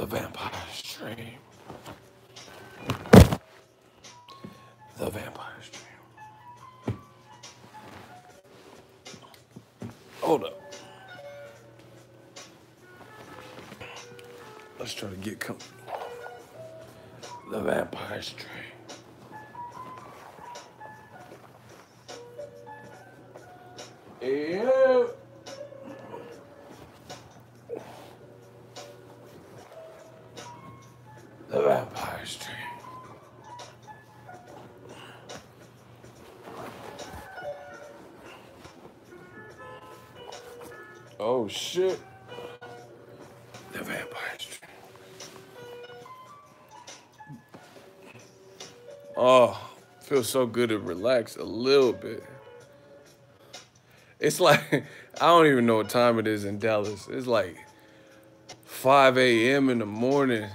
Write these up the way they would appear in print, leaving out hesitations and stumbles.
The Vampire Stream. The Vampire Stream. Hold up. Let's try to get comfortable. The Vampire Stream. Yeah. The Vampire Stream. Oh shit. The Vampire Stream. Oh, feels so good to relax a little bit. It's like, I don't even know what time it is in Dallas. It's like 5 a.m. in the morning,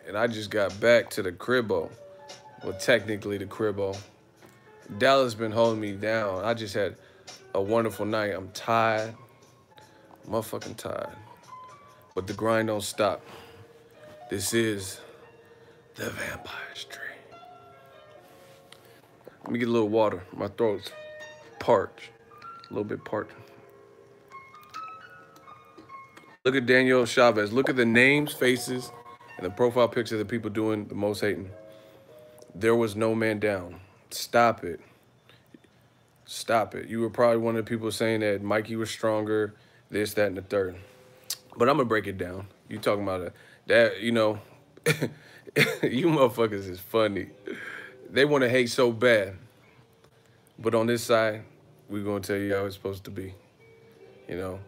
and I just got back to the cribbo. Well, technically the cribbo. Dallas been holding me down. I just had a wonderful night. I'm tired. Motherfucking tired. But the grind don't stop. This is the Vampire Stream. Let me get a little water. My throat's parched. A little bit parched. Look at Daniel Chavez. Look at the names, faces, and the profile picture of the people doing the most hating. There was no man down. Stop it. Stop it. You were probably one of the people saying that Mikey was stronger, this, that, and the third. But I'm going to break it down. You talking about it. That, you know, you motherfuckers is funny. They want to hate so bad. But on this side, we're going to tell you how it's supposed to be. You know,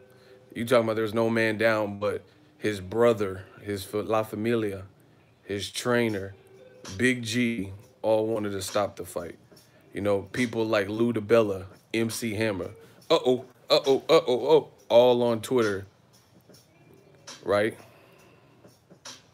you talking about there's no man down, but his brother, his La Familia, his trainer, Big G, all wanted to stop the fight. You know, people like Lou DiBella, MC Hammer, all on Twitter, right?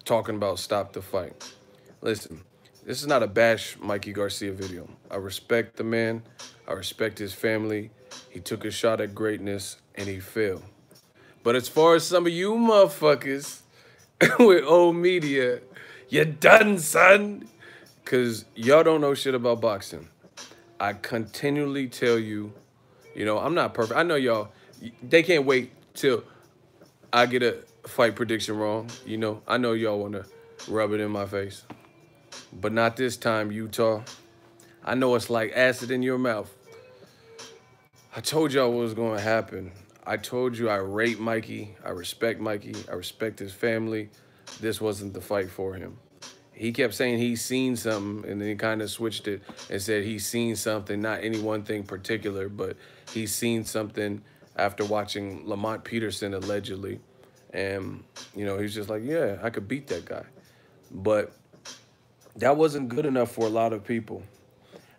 Talking about stop the fight. Listen, this is not a bash Mikey Garcia video. I respect the man. I respect his family. He took a shot at greatness, and he failed. But as far as some of you motherfuckers with old media, you done, son. Because y'all don't know shit about boxing. I continually tell you, you know, I'm not perfect. I know y'all, they can't wait till I get a fight prediction wrong. You know, I know y'all want to rub it in my face. But not this time, Utah. I know it's like acid in your mouth. I told y'all what was going to happen. I told you I rate Mikey. I respect Mikey. I respect his family. This wasn't the fight for him. He kept saying he's seen something, and then he kind of switched it and said he's seen something, not any one thing particular, but he's seen something after watching Lamont Peterson allegedly. And, you know, he's just like, yeah, I could beat that guy. But that wasn't good enough for a lot of people.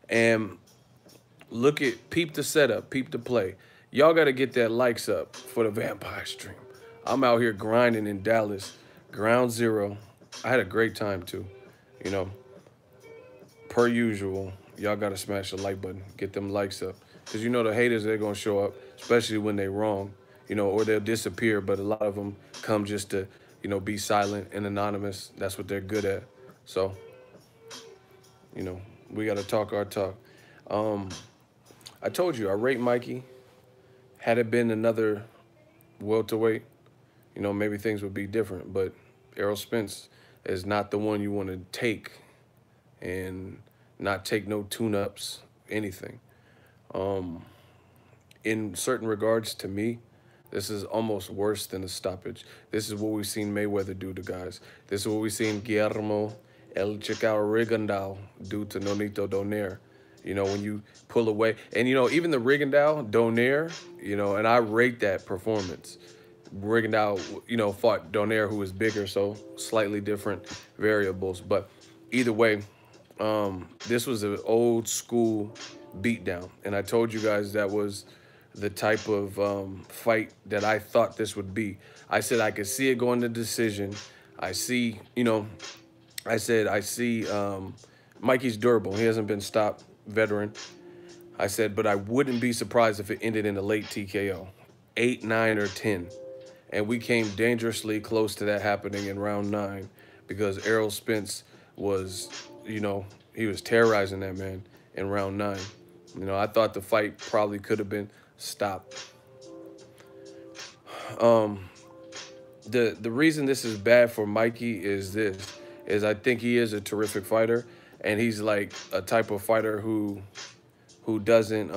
And look at, peep the setup, peep the play. Y'all got to get that likes up for the Vampire Stream. I'm out here grinding in Dallas, ground zero. I had a great time too, you know. Per usual, y'all got to smash the like button, get them likes up. Because you know the haters, they're going to show up, especially when they're wrong, you know, or they'll disappear. But a lot of them come just to, you know, be silent and anonymous. That's what they're good at. So, you know, we got to talk our talk. I told you, I rate Mikey. Had it been another welterweight, you know, maybe things would be different. But Errol Spence is not the one you want to take and not take no tune-ups, anything. In certain regards, to me, this is almost worse than a stoppage. This is what we've seen Mayweather do to guys. This is what we've seen Guillermo El Chicao Rigondeaux do to Nonito Donaire. You know, when you pull away. And, you know, even the Rigondeaux, Donaire, you know, and I rate that performance. Rigondeaux, you know, fought Donaire, who was bigger, so slightly different variables. But either way, this was an old school beatdown. And I told you guys that was the type of fight that I thought this would be. I said I could see it going to decision. I see, you know, I said I see Mikey's durable. He hasn't been stopped, veteran. I said, but I wouldn't be surprised if it ended in a late TKO, 8, 9, or 10. And we came dangerously close to that happening in round 9 because Errol Spence was, you know, he was terrorizing that man in round 9. You know, I thought the fight probably could have been stopped. The reason this is bad for Mikey is I think he is a terrific fighter, and he's like a type of fighter who doesn't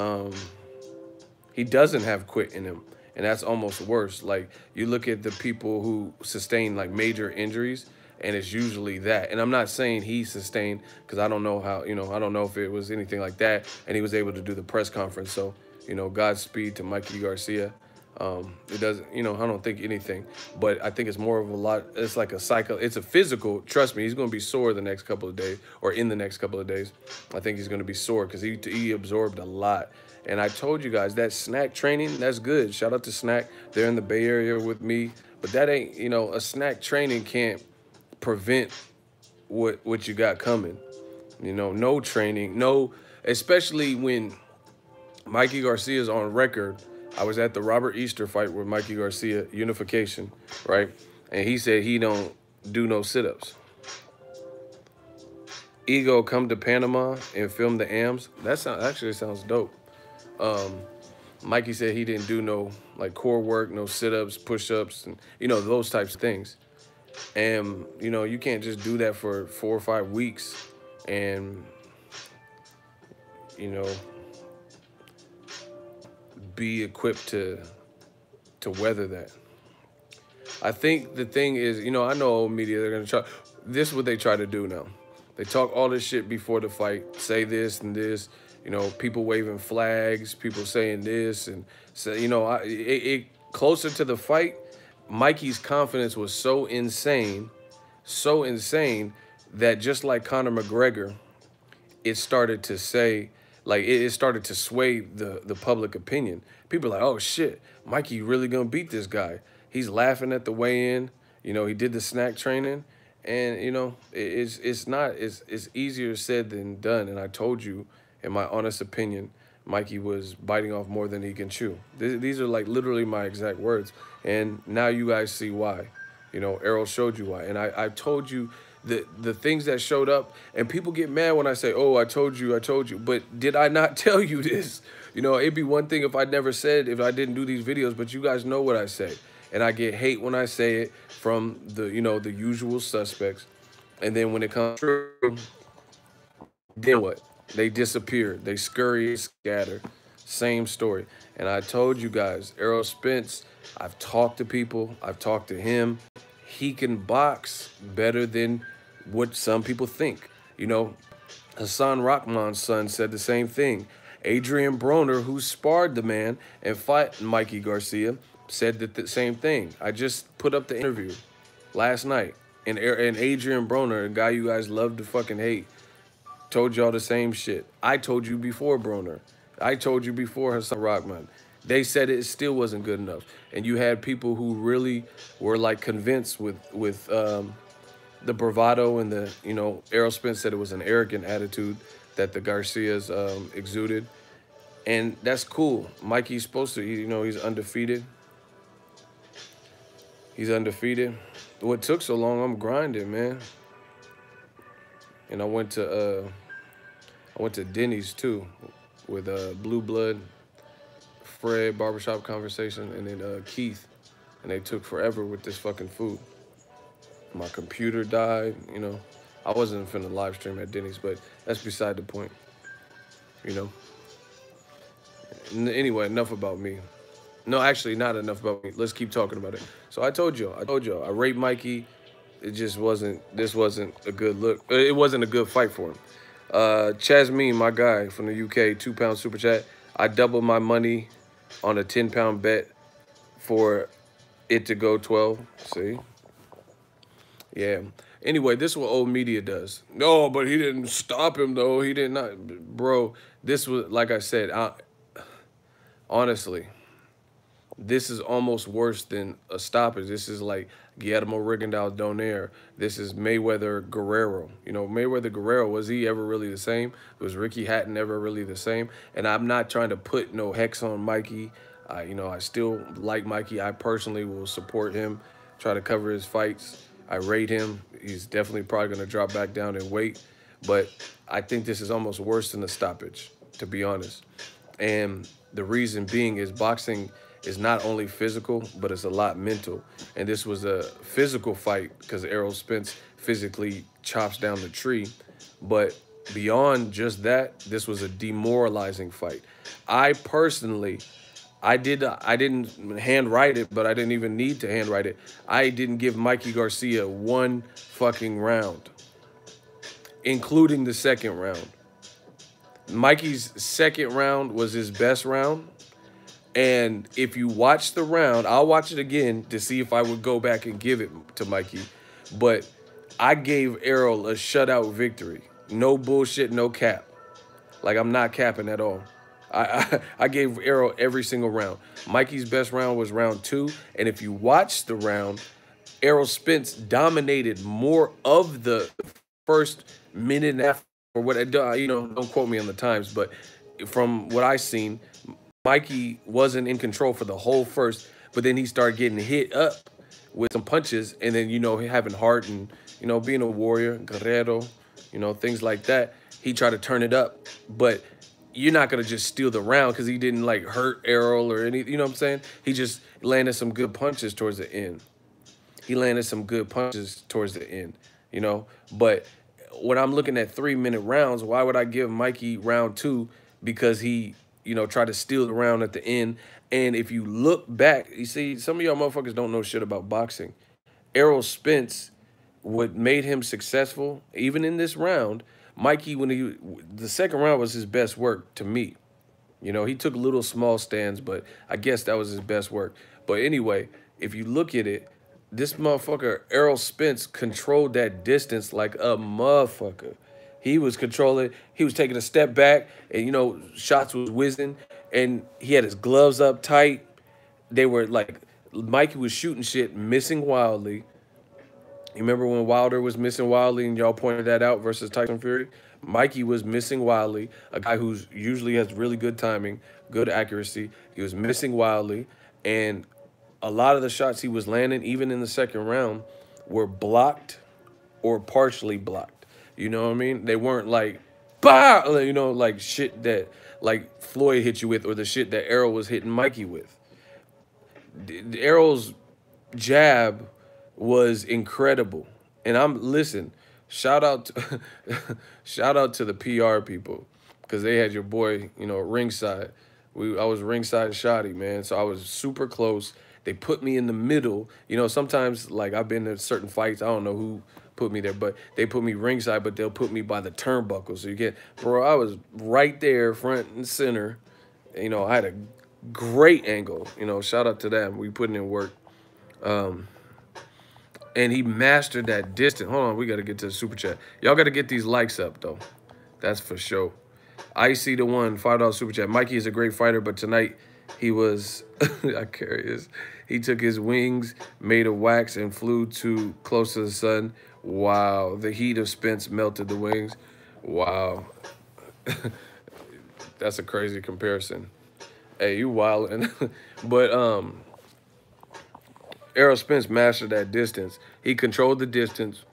he doesn't have quit in him, and that's almost worse. Like, you look at the people who sustain like major injuries, and it's usually that. And I'm not saying he sustained, because I don't know how, you know, I don't know if it was anything like that, and he was able to do the press conference. So, you know, Godspeed to Mikey Garcia. It doesn't, you know, I don't think anything, but I think it's more of a lot. It's like a cycle. It's a physical. Trust me, he's going to be sore the next couple of days, or in the next couple of days. I think he's going to be sore because he absorbed a lot. And I told you guys that snack training, that's good. Shout out to Snack. They're in the Bay Area with me, but that ain't, you know, a snack training can't prevent what you got coming. You know, no training, no, especially when Mikey Garcia's on record. I was at the Robert Easter fight with Mikey Garcia, unification, right? And he said he don't do no sit-ups. Ego come to Panama and film the AMs. That actually sounds dope. Mikey said he didn't do no like core work, no sit-ups, push-ups, and you know, those types of things. And you know, you can't just do that for 4 or 5 weeks and, you know, be equipped to weather that. I think the thing is, you know, I know old media, they're gonna try, this is what they try to do now. They talk all this shit before the fight, say this and this, you know, people waving flags, people saying this, and say, you know, closer to the fight, Mikey's confidence was so insane that just like Conor McGregor, it started to say, like, it started to sway the public opinion. People are like, oh shit, Mikey really gonna beat this guy. He's laughing at the weigh-in. You know, he did the snack training, and you know, it's easier said than done. And I told you, in my honest opinion, Mikey was biting off more than he can chew. These are like literally my exact words, and now you guys see why. You know, Errol showed you why, and I told you the things that showed up. And people get mad when I say, oh, I told you, but did I not tell you this? You know, it'd be one thing if I never said, if I didn't do these videos, but you guys know what I say. And I get hate when I say it from the, you know, the usual suspects. And then when it comes true, then what? They disappear. They scurry, scatter. Same story. And I told you guys, Errol Spence, I've talked to people. I've talked to him. He can box better than what some people think. You know, Hassan Rahman's son said the same thing. Adrian Broner, who sparred the man and fought Mikey Garcia, said the same thing. I just put up the interview last night. And Adrian Broner, a guy you guys love to fucking hate, told y'all the same shit. I told you before Broner. I told you before Hassan Rahman. They said it still wasn't good enough. And you had people who really were like convinced with the bravado and the, you know, Errol Spence said it was an arrogant attitude that the Garcias exuded. And that's cool. Mikey's supposed to, you know, he's undefeated. He's undefeated. What took so long, I'm grinding, man. And I went to Denny's too with Blue Blood, Fred, barbershop conversation, and then Keith. And they took forever with this fucking food. My computer died, you know. I wasn't finna live stream at Denny's, but that's beside the point, you know. Anyway, enough about me. No, actually, not enough about me. Let's keep talking about it. So I told y'all, I raped Mikey. It just wasn't, this wasn't a good look. It wasn't a good fight for him. Chasmine, my guy from the UK, £2 super chat. I doubled my money on a 10-pound bet for it to go 12. See? Yeah. Anyway, this is what old media does. No, but he didn't stop him, though. He did not. Bro, this was, like I said, honestly, this is almost worse than a stoppage. This is like Guillermo Rigondeaux Donaire. This is Mayweather Guerrero. You know, Mayweather Guerrero, was he ever really the same? Was Ricky Hatton ever really the same? And I'm not trying to put no hex on Mikey. I still like Mikey. I personally will support him, try to cover his fights. I rate him. He's definitely probably going to drop back down in weight, but I think this is almost worse than a stoppage, to be honest. And the reason being is boxing is not only physical, but it's a lot mental. And this was a physical fight because Errol Spence physically chops down the tree. But beyond just that, this was a demoralizing fight. I personally, I didn't handwrite it, but I didn't even need to handwrite it. I didn't give Mikey Garcia one fucking round, including the second round. Mikey's second round was his best round. And if you watch the round, I'll watch it again to see if I would go back and give it to Mikey. But I gave Errol a shutout victory. No bullshit, no cap. Like, I'm not capping at all. I gave Errol every single round. Mikey's best round was round 2. And if you watch the round, Errol Spence dominated more of the first minute and a half, or what, don't quote me on the times, but from what I seen, Mikey wasn't in control for the whole first, but then he started getting hit up with some punches, and then, having heart and, being a warrior, guerrero, things like that, he tried to turn it up. But you're not going to just steal the round because he didn't, like, hurt Errol or anything, you know what I'm saying? He just landed some good punches towards the end. But when I'm looking at 3-minute rounds, why would I give Mikey round 2? Because he, tried to steal the round at the end. And if you look back, you see, some of y'all motherfuckers don't know shit about boxing. Errol Spence, what made him successful, even in this round, Mikey, the second round was his best work to me. He took little small stands, but I guess that was his best work. But anyway, if you look at it, this motherfucker, Errol Spence, controlled that distance like a motherfucker. He was controlling, he was taking a step back, and, shots was whizzing, and he had his gloves up tight. They were like, Mikey was shooting shit, missing wildly. You remember when Wilder was missing wildly and y'all pointed that out versus Tyson Fury? Mikey was missing wildly, a guy who's usually has really good timing, good accuracy. He was missing wildly, and a lot of the shots he was landing, even in the second round, were blocked or partially blocked. You know what I mean? They weren't like, bah, like shit that like Floyd hit you with, or the shit that Errol was hitting Mikey with. Errol's jab was incredible. And listen, shout out to the PR people, because they had your boy, ringside. I was ringside shotty, man. So I was super close. They put me in the middle. Sometimes, like, I've been to certain fights, I don't know who put me there, but they put me ringside, but they'll put me by the turnbuckle. So I was right there, front and center. I had a great angle. Shout out to them. We putting in work. And he mastered that distance. Hold on, we got to get to the super chat. Y'all got to get these likes up, though. That's for sure. Icy the one, $5 super chat. Mikey is a great fighter, but tonight he was, he took his wings, made of wax, and flew too close to the sun. Wow. The heat of Spence melted the wings. Wow. That's a crazy comparison. Hey, you wildin'. But, Errol Spence mastered that distance. He controlled the distance.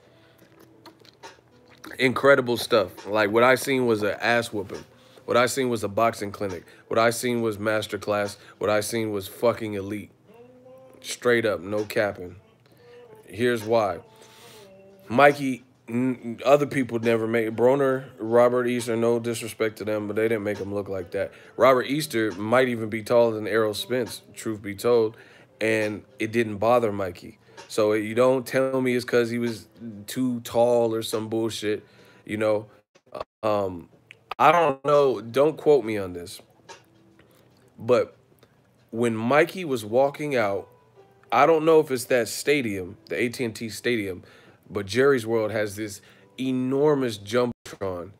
Incredible stuff. Like, what I seen was an ass whooping. What I seen was a boxing clinic. What I seen was masterclass. What I seen was fucking elite. Straight up, no capping. Here's why. Mikey, other people never made Broner, Robert Easter, no disrespect to them, but they didn't make him look like that. Robert Easter might even be taller than Errol Spence, truth be told. And it didn't bother Mikey. So you don't tell me it's because he was too tall or some bullshit, I don't know. Don't quote me on this. But when Mikey was walking out, I don't know if it's that stadium, the AT&T Stadium, but Jerry's World has this enormous jumbotron.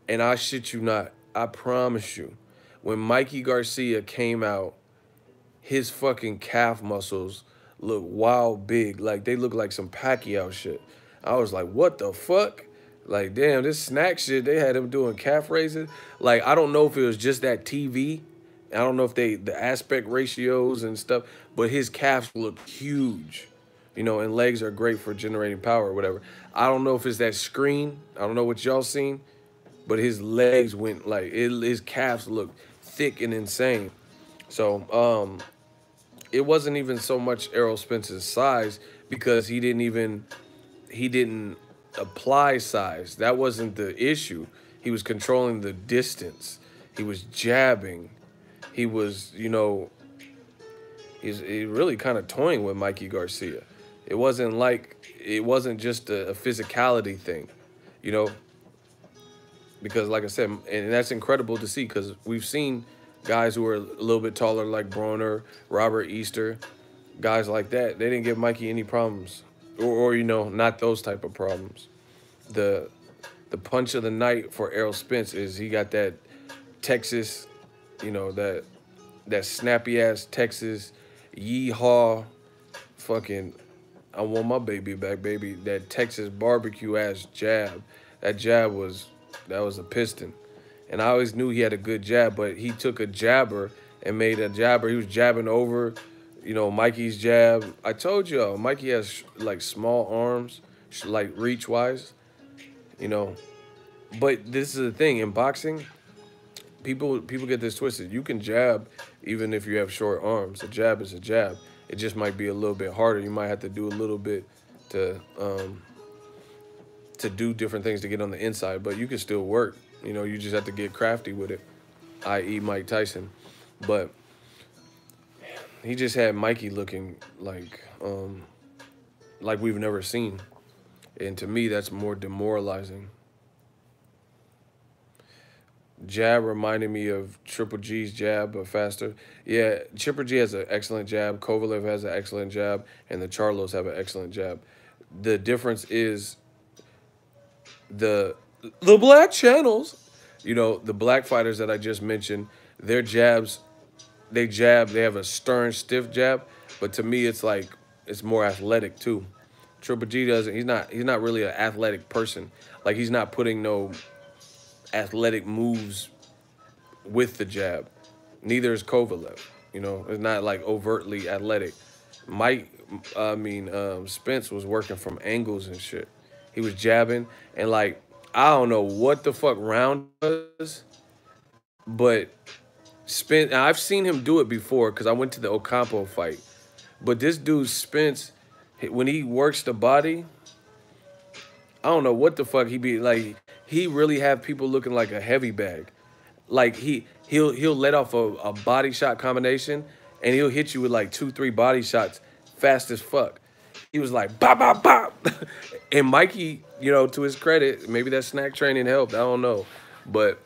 And I shit you not, I promise you, when Mikey Garcia came out, his fucking calf muscles look wild big. Like, they look like some Pacquiao shit. I was like, what the fuck? Like, damn, this snack shit, they had him doing calf raises. Like, I don't know if it was just that TV I don't know if the aspect ratios and stuff, but his calves look huge, you know, and legs are great for generating power or whatever. I don't know if it's that screen. I don't know what y'all seen, but his legs went like his calves look thick and insane. So it wasn't even so much Errol Spence's size because he didn't apply size. That wasn't the issue. He was controlling the distance. He was jabbing. He was, you know, he really kind of toying with Mikey Garcia. It wasn't just a physicality thing, you know, because like I said, and that's incredible to see because we've seen guys who are a little bit taller like Broner, Robert Easter, guys like that. They didn't give Mikey any problems, or you know, not those type of problems. The the punch of the night for Errol Spence is he got that Texas, you know, that snappy ass Texas yeehaw fucking I want my baby back, baby. That Texas barbecue ass jab. That was a piston. And I always knew he had a good jab, but he took a jabber and made a jabber. He was jabbing over, you know, Mikey's jab. I told y'all, Mikey has like small arms, like reach wise, you know. But this is the thing in boxing, people get this twisted. You can jab even if you have short arms. A jab is a jab. It just might be a little bit harder. You might have to do a little bit to do different things to get on the inside, but you can still work. You know, you just have to get crafty with it, i.e. Mike Tyson. But he just had Mikey looking like we've never seen. And to me, that's more demoralizing. Jab reminded me of Triple G's jab, but faster. Yeah, Triple G has an excellent jab. Kovalev has an excellent jab, and the Charlos have an excellent jab. The difference is the black channels. You know, the black fighters that I just mentioned, their jabs, they have a stern, stiff jab, but to me, it's like it's more athletic too. Triple G doesn't. He's not really an athletic person. Like he's not putting no athletic moves with the jab. Neither is Kovalev. You know, it's not like overtly athletic. Spence was working from angles and shit. He was jabbing and like I don't know what the fuck round was, but Spence. I've seen him do it before because I went to the Ocampo fight. But this dude Spence, when he works the body, I don't know what the fuck he be like. He really have people looking like a heavy bag. Like he'll let off a body shot combination and he'll hit you with like 2-3 body shots fast as fuck. He was like bop bop bop, and Mikey, you know, to his credit, maybe that snack training helped. I don't know, but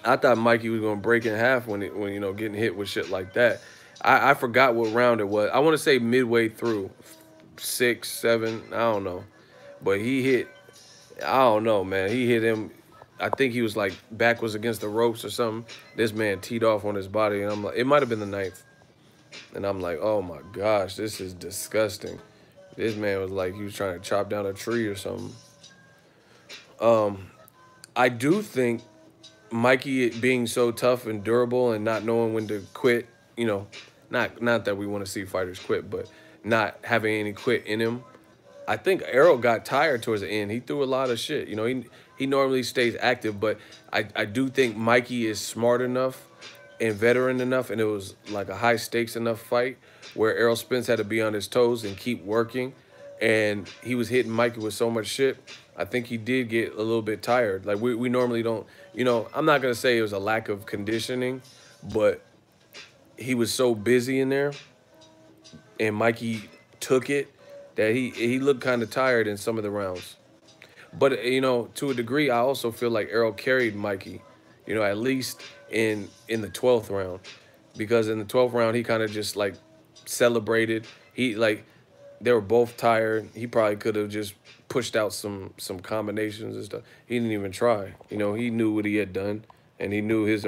I thought Mikey was gonna break in half when you know getting hit with shit like that. I forgot what round it was. I want to say midway through, 6, 7, I don't know, but he hit. I don't know, man. He hit him. I think he was like back was against the ropes or something. This man teed off on his body, and I'm like, it might have been the 9th. And I'm like, oh my gosh, this is disgusting. This man was like he was trying to chop down a tree or something. I do think Mikey being so tough and durable and not knowing when to quit, you know, not that we want to see fighters quit, but not having any quit in him. I think Errol got tired towards the end. He threw a lot of shit. You know, he normally stays active, but I do think Mikey is smart enough and veteran enough, and it was like a high stakes enough fight where Errol Spence had to be on his toes and keep working, and he was hitting Mikey with so much shit. I think he did get a little bit tired. Like we normally don't, you know, I'm not gonna say it was a lack of conditioning, but he was so busy in there, and Mikey took it that he looked kind of tired in some of the rounds. But, you know, to a degree, I also feel like Errol carried Mikey, you know, at least in the 12th round. Because in the 12th round, he kind of just, like, celebrated. They were both tired. He probably could have just pushed out some combinations and stuff. He didn't even try. You know, he knew what he had done, and he knew his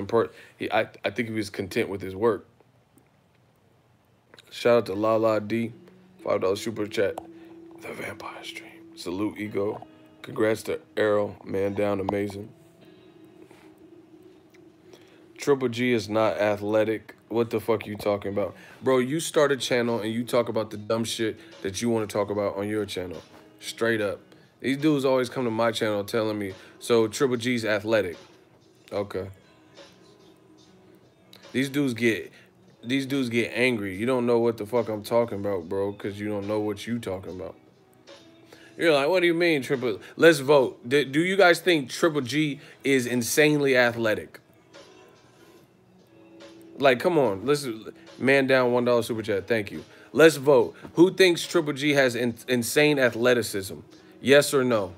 I think he was content with his work. Shout out to Lala D, $5 super chat. The Vampire Stream. Salute, Ego. Congrats to Errol. Man down, amazing. Triple G is not athletic. What the fuck you talking about? Bro, you start a channel and you talk about the dumb shit that you want to talk about on your channel. Straight up. These dudes always come to my channel telling me, so Triple G's athletic. Okay. These dudes get angry. You don't know what the fuck I'm talking about, bro, because you don't know what you talking about. You're like, what do you mean, Triple? Let's vote. Do you guys think Triple G is insanely athletic? Like, come on. Let's man down $1 super chat. Thank you. Let's vote. Who thinks Triple G has insane athleticism? Yes or no?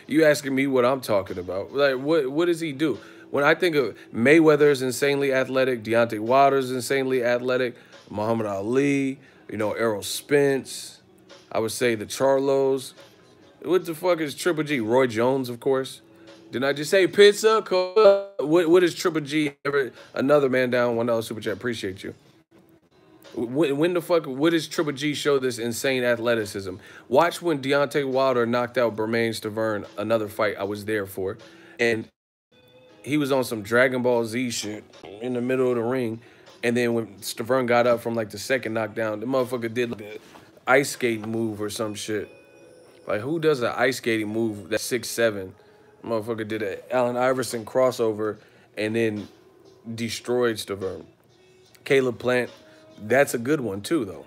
You asking me what I'm talking about? Like, what does he do? When I think of Mayweather is insanely athletic, Deontay Wilder is insanely athletic, Muhammad Ali, you know, ERROL Spence, I would say the Charlos. What the fuck is Triple G? Roy Jones, of course. Didn't I just say pizza? What is Triple G? Another man down, $1 super chat. Appreciate you. When the fuck, what does Triple G show this insane athleticism? Watch when Deontay Wilder knocked out Bermane Stiverne, another fight I was there for. And he was on some Dragon Ball Z shit in the middle of the ring. And then when Stiverne got up from like the second knockdown, the motherfucker did like an ice skating move or some shit. Like, who does an ice skating move that's 6'7"? Motherfucker did an Allen Iverson crossover and then destroyed Stiverne. Caleb Plant, that's a good one too, though.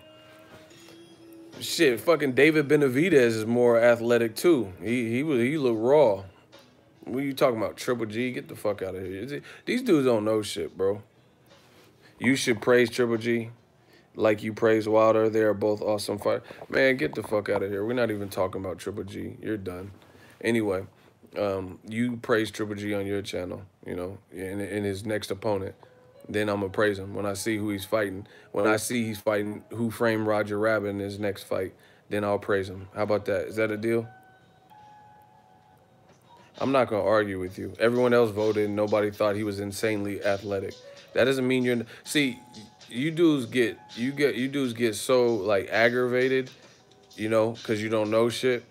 Shit, fucking David Benavidez is more athletic too. He looked raw. What are you talking about? Triple G? Get the fuck out of here. These dudes don't know shit, bro. You should praise Triple G like you praise Wilder. They are both awesome fighters. Man, get the fuck out of here. We're not even talking about Triple G. You're done. Anyway, you praise Triple G on your channel, you know, in his next opponent. Then I'm going to praise him when I see who he's fighting. When I see he's fighting Who Framed Roger Rabbit in his next fight, then I'll praise him. How about that? Is that a deal? I'm not going to argue with you. Everyone else voted and nobody thought he was insanely athletic. That doesn't mean you're... See, you dudes get so, like, aggravated, you know, because you don't know shit.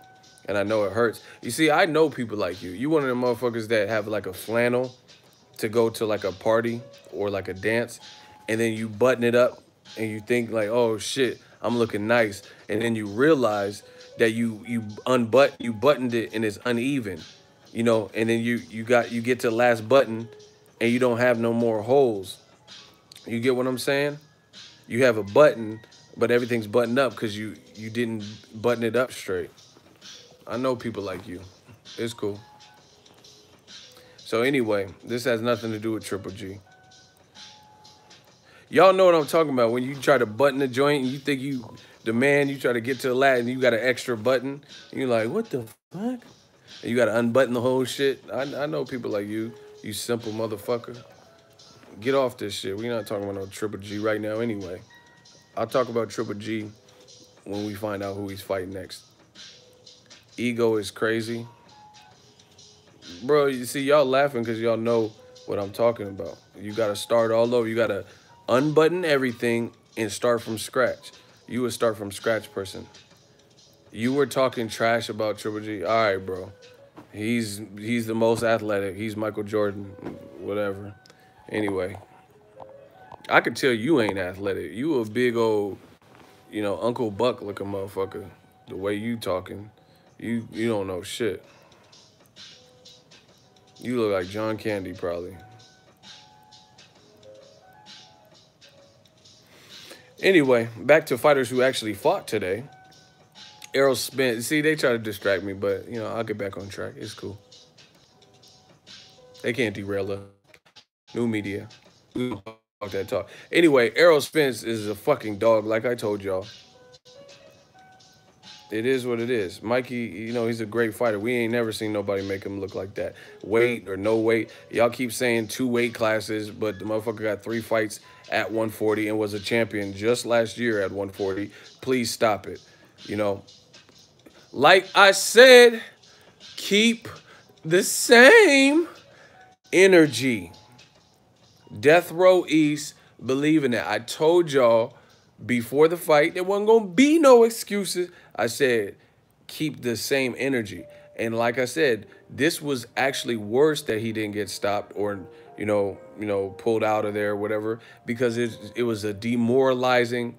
And I know it hurts. You see, I know people like you. You one of them motherfuckers that have, like, a flannel to go to, like, a party or, like, a dance. And then you button it up and you think, like, oh, shit, I'm looking nice. And then you realize that you buttoned it and it's uneven. You know, and then you get to the last button and you don't have no more holes. You get what I'm saying? You have a button, but everything's buttoned up because you didn't button it up straight. I know people like you. It's cool. So anyway, this has nothing to do with Triple G. Y'all know what I'm talking about. When you try to button the joint and you think you the man, you try to get to the lat and you got an extra button. And you're like, what the fuck? And you got to unbutton the whole shit. I know people like you simple motherfucker. Get off this shit. We're not talking about no Triple G right now anyway. I'll talk about Triple G when we find out who he's fighting next. Ego is crazy. Bro, you see, y'all laughing because y'all know what I'm talking about. You got to start all over. You got to unbutton everything and start from scratch. You a start from scratch person. You were talking trash about Triple G. All right, bro. He's the most athletic. He's Michael Jordan, whatever. Anyway, I could tell you ain't athletic. You a big old, you know, Uncle Buck looking motherfucker. The way you talking, you don't know shit. You look like John Candy probably. Anyway, back to fighters who actually fought today. ERROL Spence. See, they try to distract me, but, you know, I'll get back on track. It's cool. They can't derail us. New media. We don't talk that talk. Anyway, ERROL Spence is a fucking dog, like I told y'all. It is what it is. Mikey, you know, he's a great fighter. We ain't never seen nobody make him look like that. Weight or no weight. Y'all keep saying 2 weight classes, but the motherfucker got 3 fights at 140 and was a champion just last year at 140. Please stop it. You know, like I said, keep the same energy. Death Row East, believe in that. I told y'all before the fight there wasn't going to be no excuses. I said, keep the same energy. And like I said, this was actually worse that he didn't get stopped or pulled out of there or whatever, because it was a demoralizing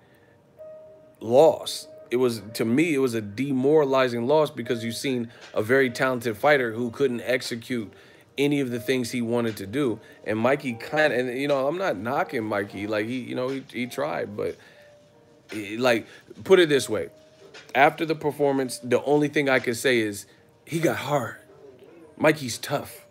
loss. It was, to me, it was a demoralizing loss because you've seen a very talented fighter who couldn't execute any of the things he wanted to do. And Mikey kind of, and I'm not knocking Mikey, like he tried, but like, put it this way, after the performance, the only thing I can say is he got hard. Mikey's tough.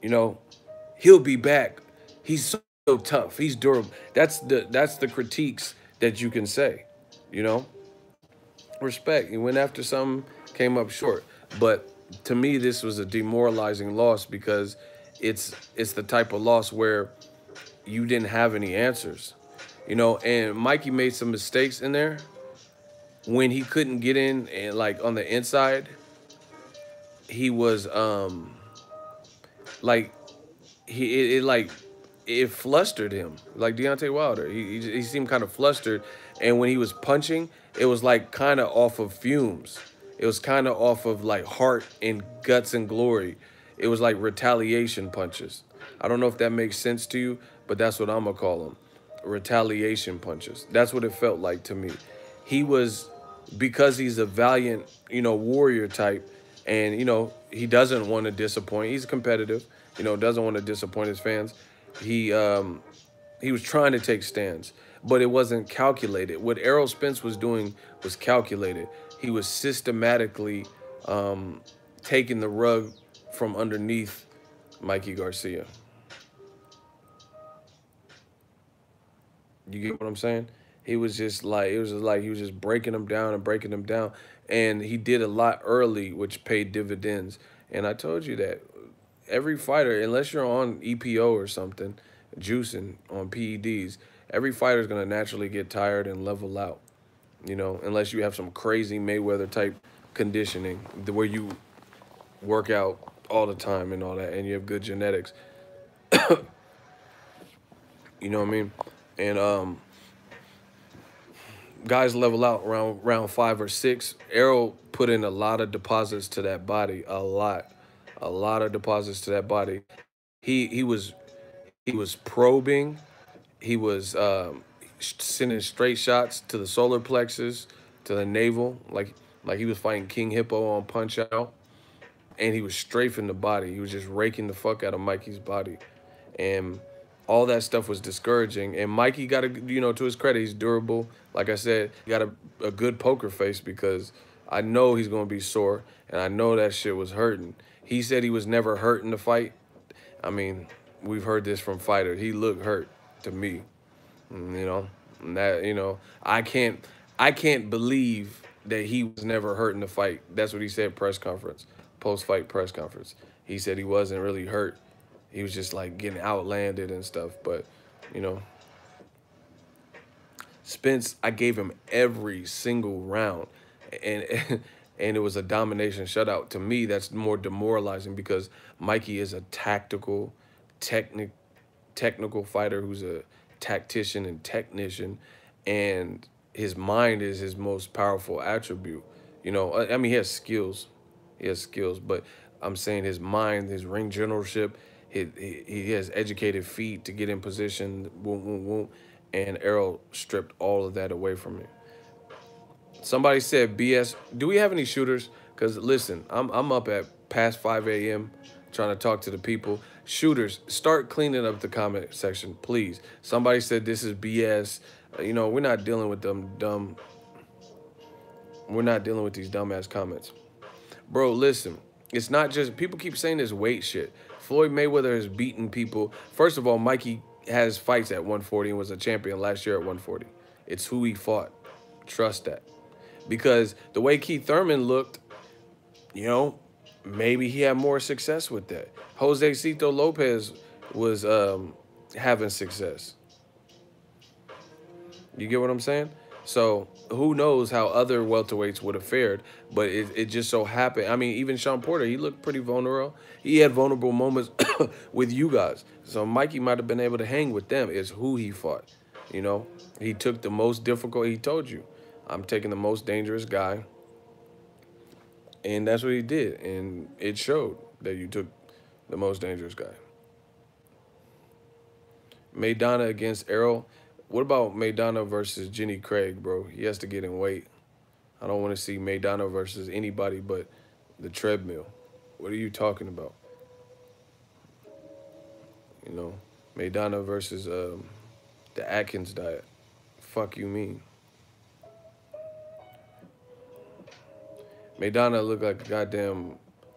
He'll be back. He's so tough. He's durable. That's the critiques that you can say. You know, respect. He went after something, came up short. But to me, this was a demoralizing loss because it's the type of loss where you didn't have any answers. And Mikey made some mistakes in there when he couldn't get in, and like on the inside, he was like it flustered him, like Deontay Wilder. He seemed kind of flustered, and when he was punching, it was like kind of off of fumes. It was kind of off of like heart and guts and glory. It was like retaliation punches. I don't know if that makes sense to you, but that's what I'm gonna call them, retaliation punches. That's what it felt like to me. He was, because he's a valiant, warrior type, and he doesn't want to disappoint. He's competitive, doesn't want to disappoint his fans. He was trying to take stands, but it wasn't calculated. What Errol Spence was doing was calculated. He was systematically taking the rug from underneath Mikey Garcia. You get what I'm saying? He was just like, it was just like he was just breaking them down and breaking them down. And he did a lot early, which paid dividends. And I told you that every fighter, unless you're on EPO or something, juicing on PEDs, every fighter is going to naturally get tired and level out, unless you have some crazy Mayweather type conditioning where you work out all the time and all that, and you have good genetics. You know what I mean? And guys level out around round 5 or 6. Errol put in a lot of deposits to that body, a lot of deposits to that body. He was probing. He was sending straight shots to the solar plexus, to the navel, like he was fighting King Hippo on Punch Out, and he was strafing the body. He was just raking the fuck out of Mikey's body, and all that stuff was discouraging. And Mikey got a, to his credit, he's durable. Like I said, he got a good poker face, because I know he's gonna be sore, and I know that shit was hurting. He said he was never hurt in the fight. I mean, we've heard this from fighters. He looked hurt to me, and that, I can't believe that he was never hurt in the fight. That's what he said post-fight press conference. He said he wasn't really hurt. He was just like getting outlanded and stuff. But, Spence, I gave him every single round, and and it was a domination shutout. To me, that's more demoralizing, because Mikey is a tactical, technical fighter who's a tactician and technician, and his mind is his most powerful attribute. I mean, he has skills. But I'm saying his mind, his ring generalship, he has educated feet to get in position, and Errol stripped all of that away from me. Somebody said BS. Do we have any shooters? Because listen, I'm up at past 5 a.m. trying to talk to the people. Shooters, start cleaning up the comment section, please. Somebody said this is BS. We're not dealing with them dumb. We're not dealing with these dumbass comments. Bro, listen. It's not just, people keep saying this weight shit. Floyd Mayweather has beaten people. First of all, Mikey has fights at 140 and was a champion last year at 140. It's who he fought. Trust that. Because the way Keith Thurman looked, maybe he had more success with that. Jose Cito Lopez was having success. You get what I'm saying? So who knows how other welterweights would have fared, but it just so happened. I mean, even Sean Porter, he looked pretty vulnerable. He had vulnerable moments with you guys. So Mikey might have been able to hang with them. It's who he fought. He took the most difficult. He told you, I'm taking the most dangerous guy. And that's what he did. And it showed that you took the most dangerous guy. Maidana against Errol. What about Maidana versus Jenny Craig, bro? He has to get in weight. I don't want to see Maidana versus anybody but the treadmill. What are you talking about? You know, Maidana versus the Atkins diet. Fuck you mean? Maidana look like a goddamn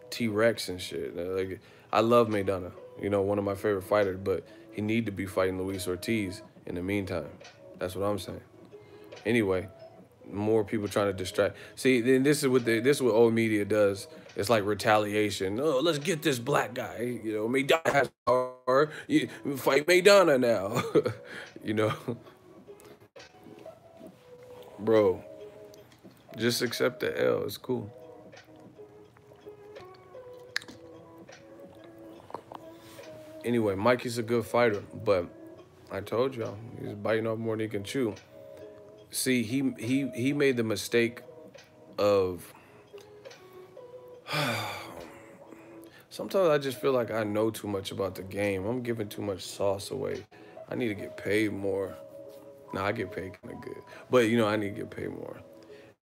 T-Rex and shit. Like, I love Maidana. You know, one of my favorite fighters, but he need to be fighting Luis Ortiz in the meantime. That's what I'm saying. Anyway, more people trying to distract. See, then this is what old media does. It's like retaliation. Oh, let's get this black guy. You know, Maidana has power. You fight Maidana now. You know, bro. Just accept the L. It's cool. Anyway, Mikey's a good fighter, but I told y'all he's biting off more than he can chew. See, he made the mistake of. Sometimes I just feel like I know too much about the game. I'm giving too much sauce away. I need to get paid more. Nah, I get paid kind of good, but you know I need to get paid more.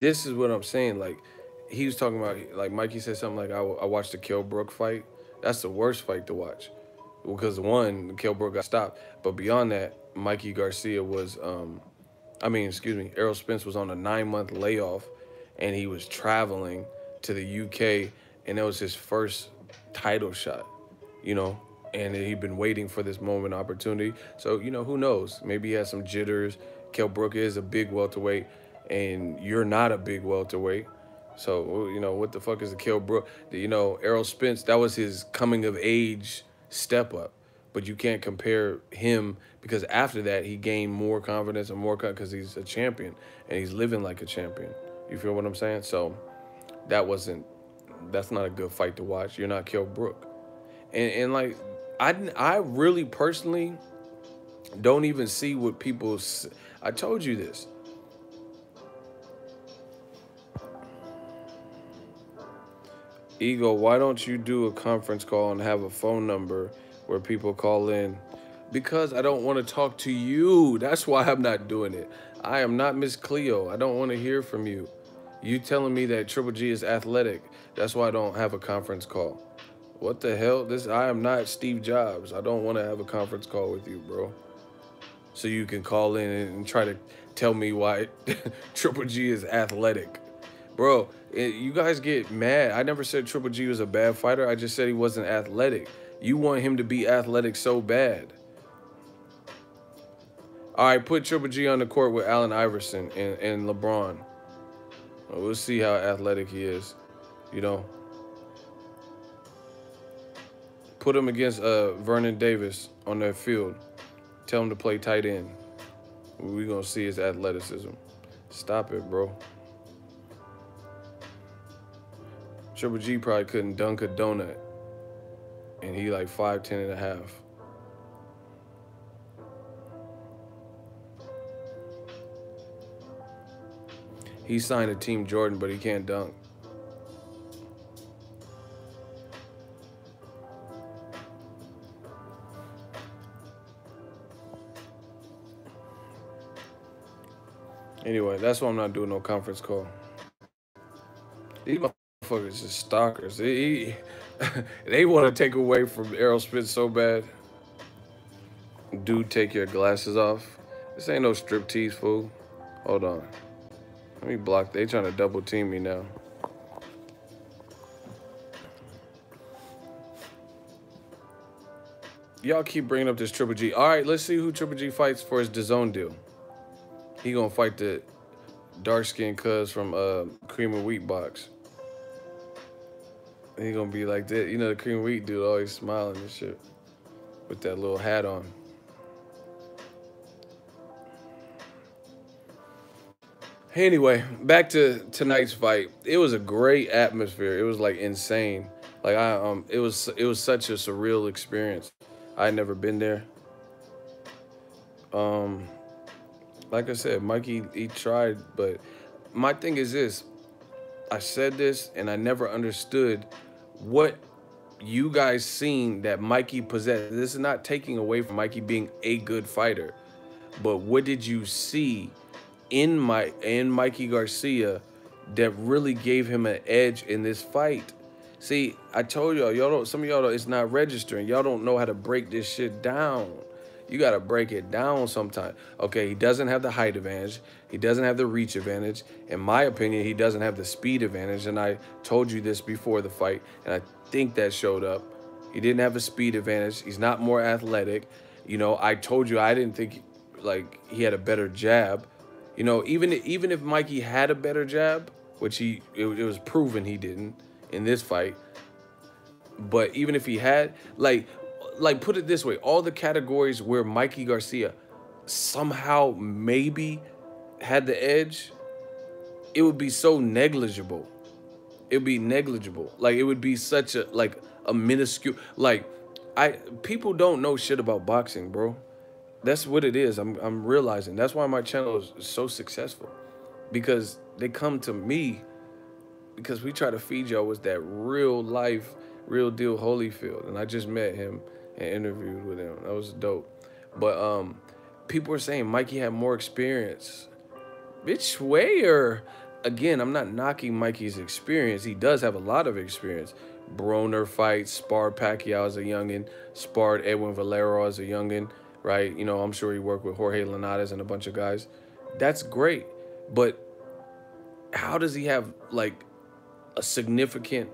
This is what I'm saying. Like, he was talking about, like, Mikey said something like, I watched the Kell Brook fight. That's the worst fight to watch. Because, one, Kell Brook got stopped. But beyond that, Mikey Garcia was, Errol Spence was on a 9-month layoff, and he was traveling to the UK, and that was his first title shot, you know? And he'd been waiting for this moment opportunity. So, you know, who knows? Maybe he has some jitters. Kell Brook is a big welterweight, and you're not a big welterweight. So, you know, what the fuck is the Kell Brook? You know, Errol Spence, that was his coming of age step up. But you can't compare him, because after that, he gained more confidence and more because he's a champion and he's living like a champion. You feel what I'm saying? So that's not a good fight to watch. You're not Kell Brook. And like, I really personally don't even see what people, I told you this. Ego, why don't you do a conference call and have a phone number where people call in? Because I don't want to talk to you. That's why I'm not doing it. I am not Miss Cleo. I don't want to hear from you. You telling me that Triple G is athletic. That's why I don't have a conference call. What the hell? I am not Steve Jobs. I don't want to have a conference call with you, bro. So you can call in and try to tell me why Triple G is athletic. Bro, you guys get mad. I never said Triple G was a bad fighter. I just said he wasn't athletic. You want him to be athletic so bad. All right, put Triple G on the court with Allen Iverson and LeBron. We'll see how athletic he is, you know. Put him against Vernon Davis on that field. Tell him to play tight end. We're going to see his athleticism. Stop it, bro. Triple G probably couldn't dunk a donut. And he like 5'10" and a half. He signed a Team Jordan, but he can't dunk. Anyway, that's why I'm not doing no conference call. These motherfuckers are stalkers. They want to take away from Errol Spence so bad. Dude, take your glasses off. This ain't no striptease, fool. Hold on. Let me block. They trying to double team me now. Y'all keep bringing up this Triple G. All right, let's see who Triple G fights for his DAZN deal. He gonna fight the dark-skinned cuz from Cream of Wheat box. And he gonna be like that. You know, the Cream of Wheat dude always smiling and shit with that little hat on. Anyway, back to tonight's fight. It was a great atmosphere. It was like insane. Like it was such a surreal experience. I had never been there. Like I said, Mikey, he tried, but my thing is this. I said this and I never understood what you guys seen that Mikey possessed. This is not taking away from Mikey being a good fighter, but what did you see in Mikey Garcia that really gave him an edge in this fight? See, I told y'all don't. Some of y'all don't, it's not registering. Y'all don't know how to break this shit down. You got to break it down sometime. Okay, he doesn't have the height advantage. He doesn't have the reach advantage. In my opinion, he doesn't have the speed advantage. And I told you this before the fight, and I think that showed up. He didn't have a speed advantage. He's not more athletic. You know, I told you I didn't think like he had a better jab. You know, even if Mikey had a better jab, which it was proven he didn't in this fight. But even if he had, like put it this way, all the categories where Mikey Garcia somehow maybe had the edge, it would be so negligible. It would be negligible. Like, it would be such a minuscule, people don't know shit about boxing, bro. That's what it is. I'm realizing. That's why my channel is so successful, because they come to me because we try to feed y'all with that real life, real deal Holyfield. And I just met him and interviewed with him. That was dope. But people are saying Mikey had more experience. Bitch, where? Again, I'm not knocking Mikey's experience. He does have a lot of experience. Broner fights, sparred Pacquiao as a youngin, sparred Edwin Valero as a youngin, right? You know, I'm sure he worked with Jorge Linares and a bunch of guys. That's great. But how does he have, like, a significant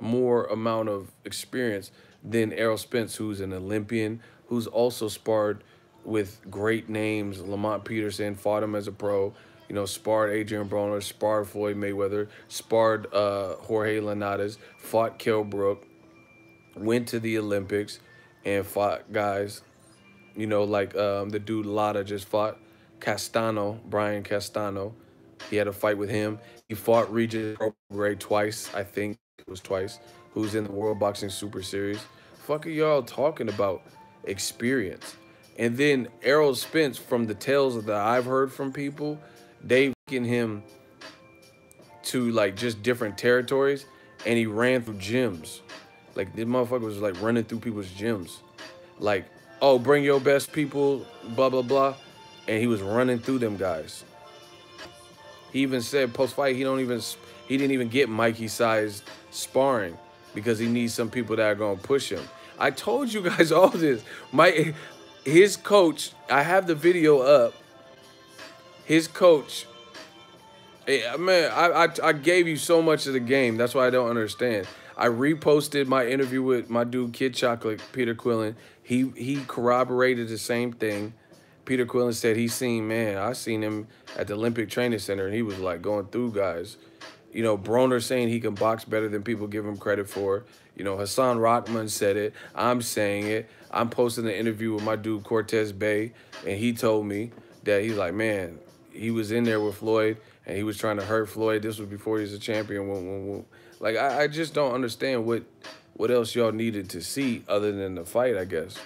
more amount of experience than Errol Spence, who's an Olympian, who's also sparred with great names? Lamont Peterson fought him as a pro, you know, sparred Adrian Broner, sparred Floyd Mayweather, sparred Jorge Linares, fought Kell Brook, went to the Olympics and fought guys, you know, like the dude Lada just fought Castano, Brian Castano. He had a fight with him. He fought Regis Prograis twice, I think it was twice, who's in the World Boxing Super Series. Fuck are y'all talking about experience? And then Errol Spence, from the tales that I've heard from people, they taken him to, like, just different territories, and he ran through gyms. Like, this motherfucker was, like, running through people's gyms. Like, oh, bring your best people, blah, blah, blah. And he was running through them guys. He even said post-fight he didn't even get Mikey-sized sparring because he needs some people that are going to push him. I told you guys all this. His coach, I have the video up. His coach, man, I gave you so much of the game. That's why I don't understand. I reposted my interview with my dude Kid Chocolate, Peter Quillen. He corroborated the same thing. Peter Quillen said I seen him at the Olympic Training Center, and he was, like, going through guys. You know, Broner saying he can box better than people give him credit for. You know, Hassan Rahman said it. I'm saying it. I'm posting an interview with my dude Cortez Bay, and he told me that he's like, man, he was in there with Floyd, and he was trying to hurt Floyd. This was before he was a champion. Like, I just don't understand what else y'all needed to see other than the fight, I guess.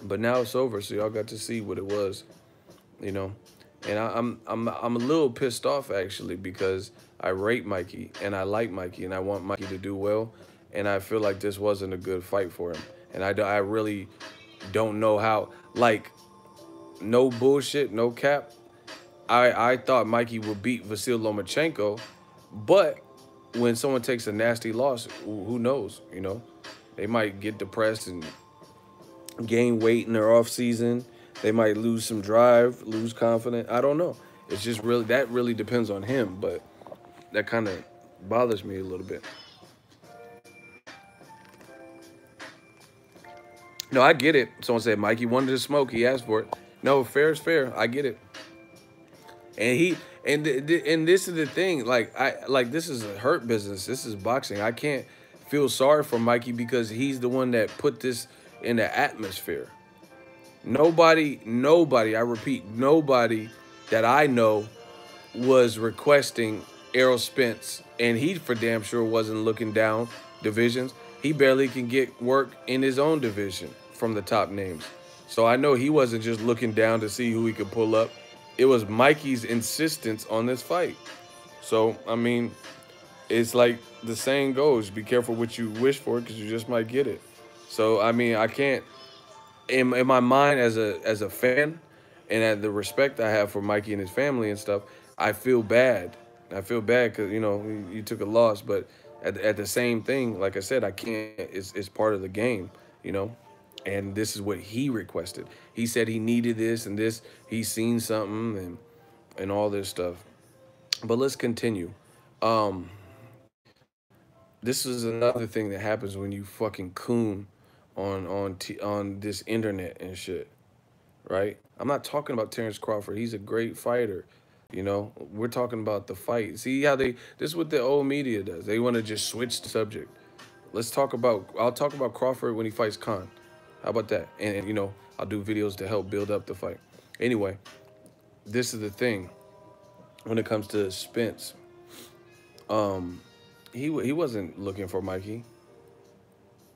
But now it's over, so y'all got to see what it was, you know. And I'm a little pissed off, actually, because I rate Mikey and I like Mikey and I want Mikey to do well, and I feel like this wasn't a good fight for him. And I really don't know how, like, no bullshit, no cap. I thought Mikey would beat Vasyl Lomachenko, but when someone takes a nasty loss, who knows, you know? They might get depressed and gain weight in their off season. They might lose some drive, lose confidence. I don't know. It's just really, that really depends on him, but that kind of bothers me a little bit. No, I get it. Someone said Mikey wanted to smoke. He asked for it. No, fair is fair. I get it. And this is the thing. Like, this is a hurt business. This is boxing. I can't feel sorry for Mikey because he's the one that put this in the atmosphere. Nobody, I repeat, nobody that I know was requesting Errol Spence, and he for damn sure wasn't looking down divisions. He barely can get work in his own division from the top names. So I know he wasn't just looking down to see who he could pull up. It was Mikey's insistence on this fight. So, I mean, it's like the saying goes, be careful what you wish for because you just might get it. So I mean, I can't in my mind as a fan and at the respect I have for Mikey and his family and stuff, I feel bad. I feel bad because you took a loss, but at the same thing, like I said, I can't. It's part of the game, you know. And this is what he requested. He said he needed this and this. He's seen something and all this stuff. But let's continue. Um, this is another thing that happens when you fucking coon on this internet and shit, right? I'm not talking about Terrence Crawford. He's a great fighter. We're talking about the fight. See how this is what the old media does. They want to just switch the subject. I'll talk about Crawford when he fights Khan. How about that? And I'll do videos to help build up the fight. Anyway, this is the thing when it comes to Spence. He wasn't looking for Mikey.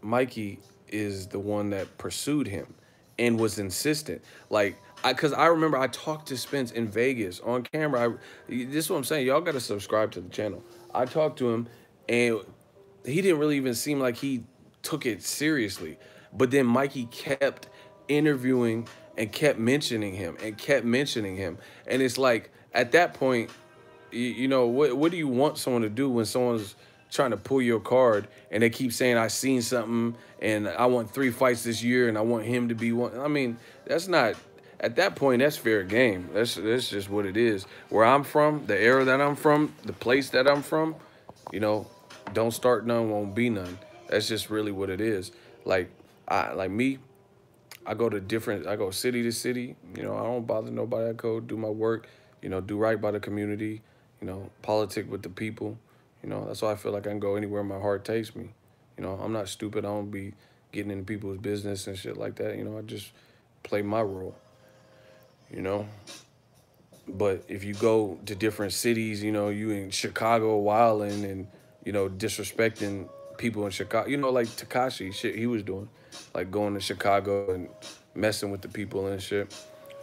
Mikey is the one that pursued him and was insistent. Because I remember I talked to Spence in Vegas on camera. This is what I'm saying. Y'all got to subscribe to the channel. I talked to him, and he didn't really even seem like he took it seriously. But then Mikey kept interviewing and kept mentioning him and kept mentioning him. And it's like, at that point, what do you want someone to do when someone's trying to pull your card and they keep saying, I seen something and I want 3 fights this year and I want him to be one? I mean, that's not, at that point, that's fair game. That's just what it is. Where I'm from, the era that I'm from, the place that I'm from, don't start none, won't be none. That's just really what it is. I go city to city. I don't bother nobody. I go do my work, do right by the community, politic with the people. That's why I feel like I can go anywhere my heart takes me. I'm not stupid. I don't be getting into people's business and shit like that. I just play my role, But if you go to different cities, you in Chicago wilding and, disrespecting people in Chicago, like Tekashi, shit he was doing, like going to Chicago and messing with the people and shit,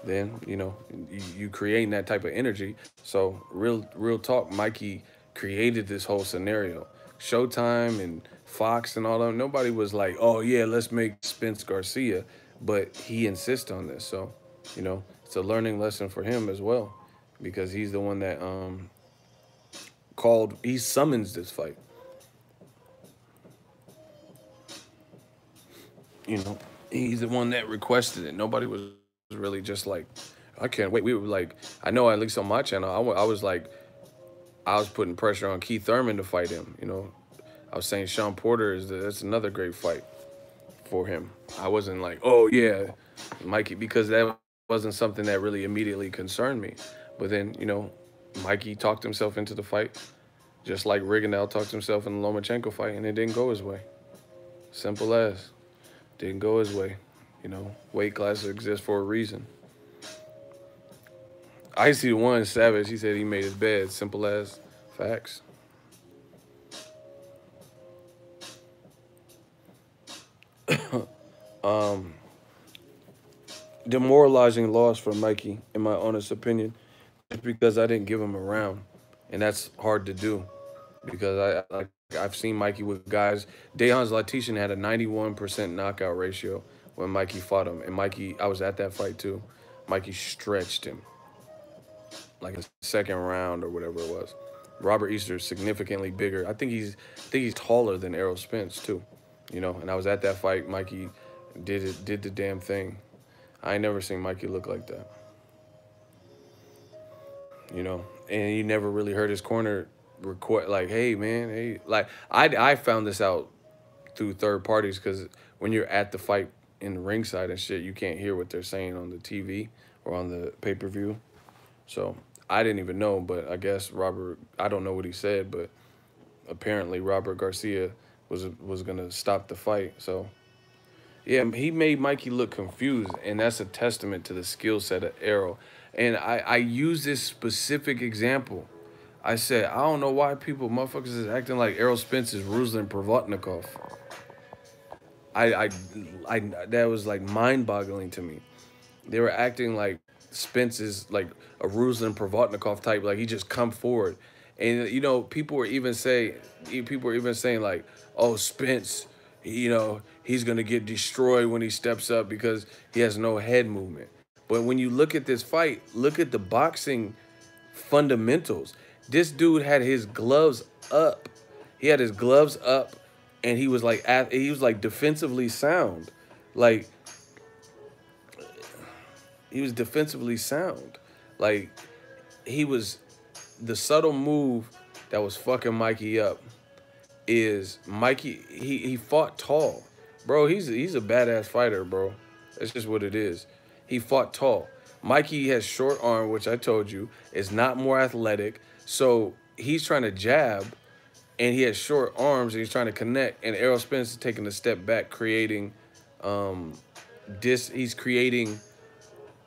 then, you creating that type of energy. So real talk, Mikey created this whole scenario. Showtime and Fox and all them, nobody was like, oh yeah, let's make Spence Garcia, but he insists on this. So, it's a learning lesson for him as well, because he's the one that he summons this fight. He's the one that requested it. Nobody was really just like, I can't wait. We were like, I know at least on my channel, I was like, I was putting pressure on Keith Thurman to fight him. I was saying Sean Porter that's another great fight for him. I wasn't like, oh yeah, Mikey, because that wasn't something that really immediately concerned me. But then, Mikey talked himself into the fight, just like Rigondeaux talked himself in the Lomachenko fight, and it didn't go his way. Simple as. Didn't go his way. Weight classes exist for a reason. I see the one Savage, he said he made his bed. Simple as. Facts. Demoralizing loss for Mikey, in my honest opinion, just because I didn't give him a round, and that's hard to do, because I've seen Mikey with guys. Dejan Zlatican had a 91% knockout ratio when Mikey fought him, and I was at that fight too. Mikey stretched him, like a second round or whatever it was. Robert Easter is significantly bigger. I think he's taller than Errol Spence too, And I was at that fight. Mikey did the damn thing. I ain't never seen Mikey look like that. And you never really heard his corner record like, hey man, hey, like I found this out through third parties, because when you're at the fight in the ringside and shit, you can't hear what they're saying on the TV or on the pay-per-view. So I didn't even know, but I guess I don't know what he said, but apparently Robert Garcia was gonna stop the fight. So yeah, he made Mikey look confused, and that's a testament to the skill set of Errol. And I use this specific example. I said, I don't know why motherfuckers is acting like Errol Spence is Ruslan Provodnikov. That was like mind-boggling to me. They were acting like Spence is like a Ruslan Provodnikov type, like he just come forward. And you know, people were even saying like, oh, Spence, you know, he's gonna get destroyed when he steps up because he has no head movement. But when you look at this fight, look at the boxing fundamentals. This dude had his gloves up. He had his gloves up, and he was like defensively sound. Like he was defensively sound. Like he was the subtle move that was fucking Mikey up is Mikey he fought tall. Bro, he's a badass fighter, bro. That's just what it is. He fought tall. Mikey has short arm, which I told you is not more athletic. So he's trying to jab, and he has short arms, and he's trying to connect. And Errol Spence is taking a step back, creating he's creating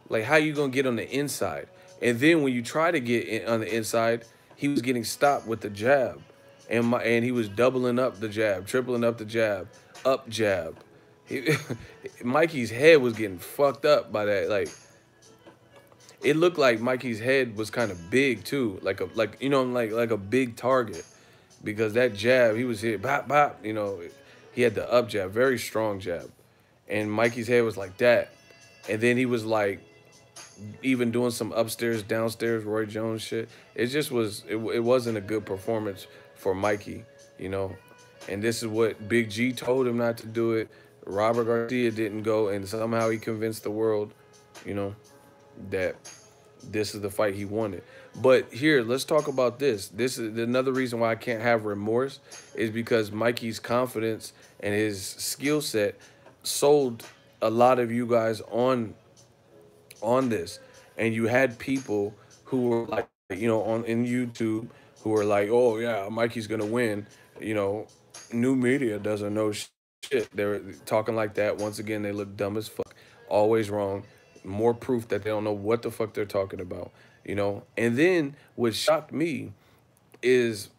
like how you gonna get on the inside. And then when you try to get in on the inside, he was getting stopped with the jab, and he was doubling up the jab, tripling up the jab, up jab. Mikey's head was getting fucked up by that. Like it looked like Mikey's head was kind of big too, like a big target, because that jab he was hit, bop bop. You know, he had the up jab, very strong jab, and Mikey's head was like that, and then he was like even doing some upstairs downstairs Roy Jones shit. It just was it wasn't a good performance for Mikey, you know. And this is what Big G told him not to do it. Robert Garcia didn't go, and somehow he convinced the world, you know, that this is the fight he wanted. But here, let's talk about this. This is another reason why I can't have remorse, is because Mikey's confidence and his skill set sold a lot of you guys on this. And you had people who were like, you know, in YouTube who were like, oh yeah, Mikey's gonna win. You know, new media doesn't know shit. They're talking like that. Once again, they look dumb as fuck. Always wrong. More proof that they don't know what the fuck they're talking about, you know? And then what shocked me is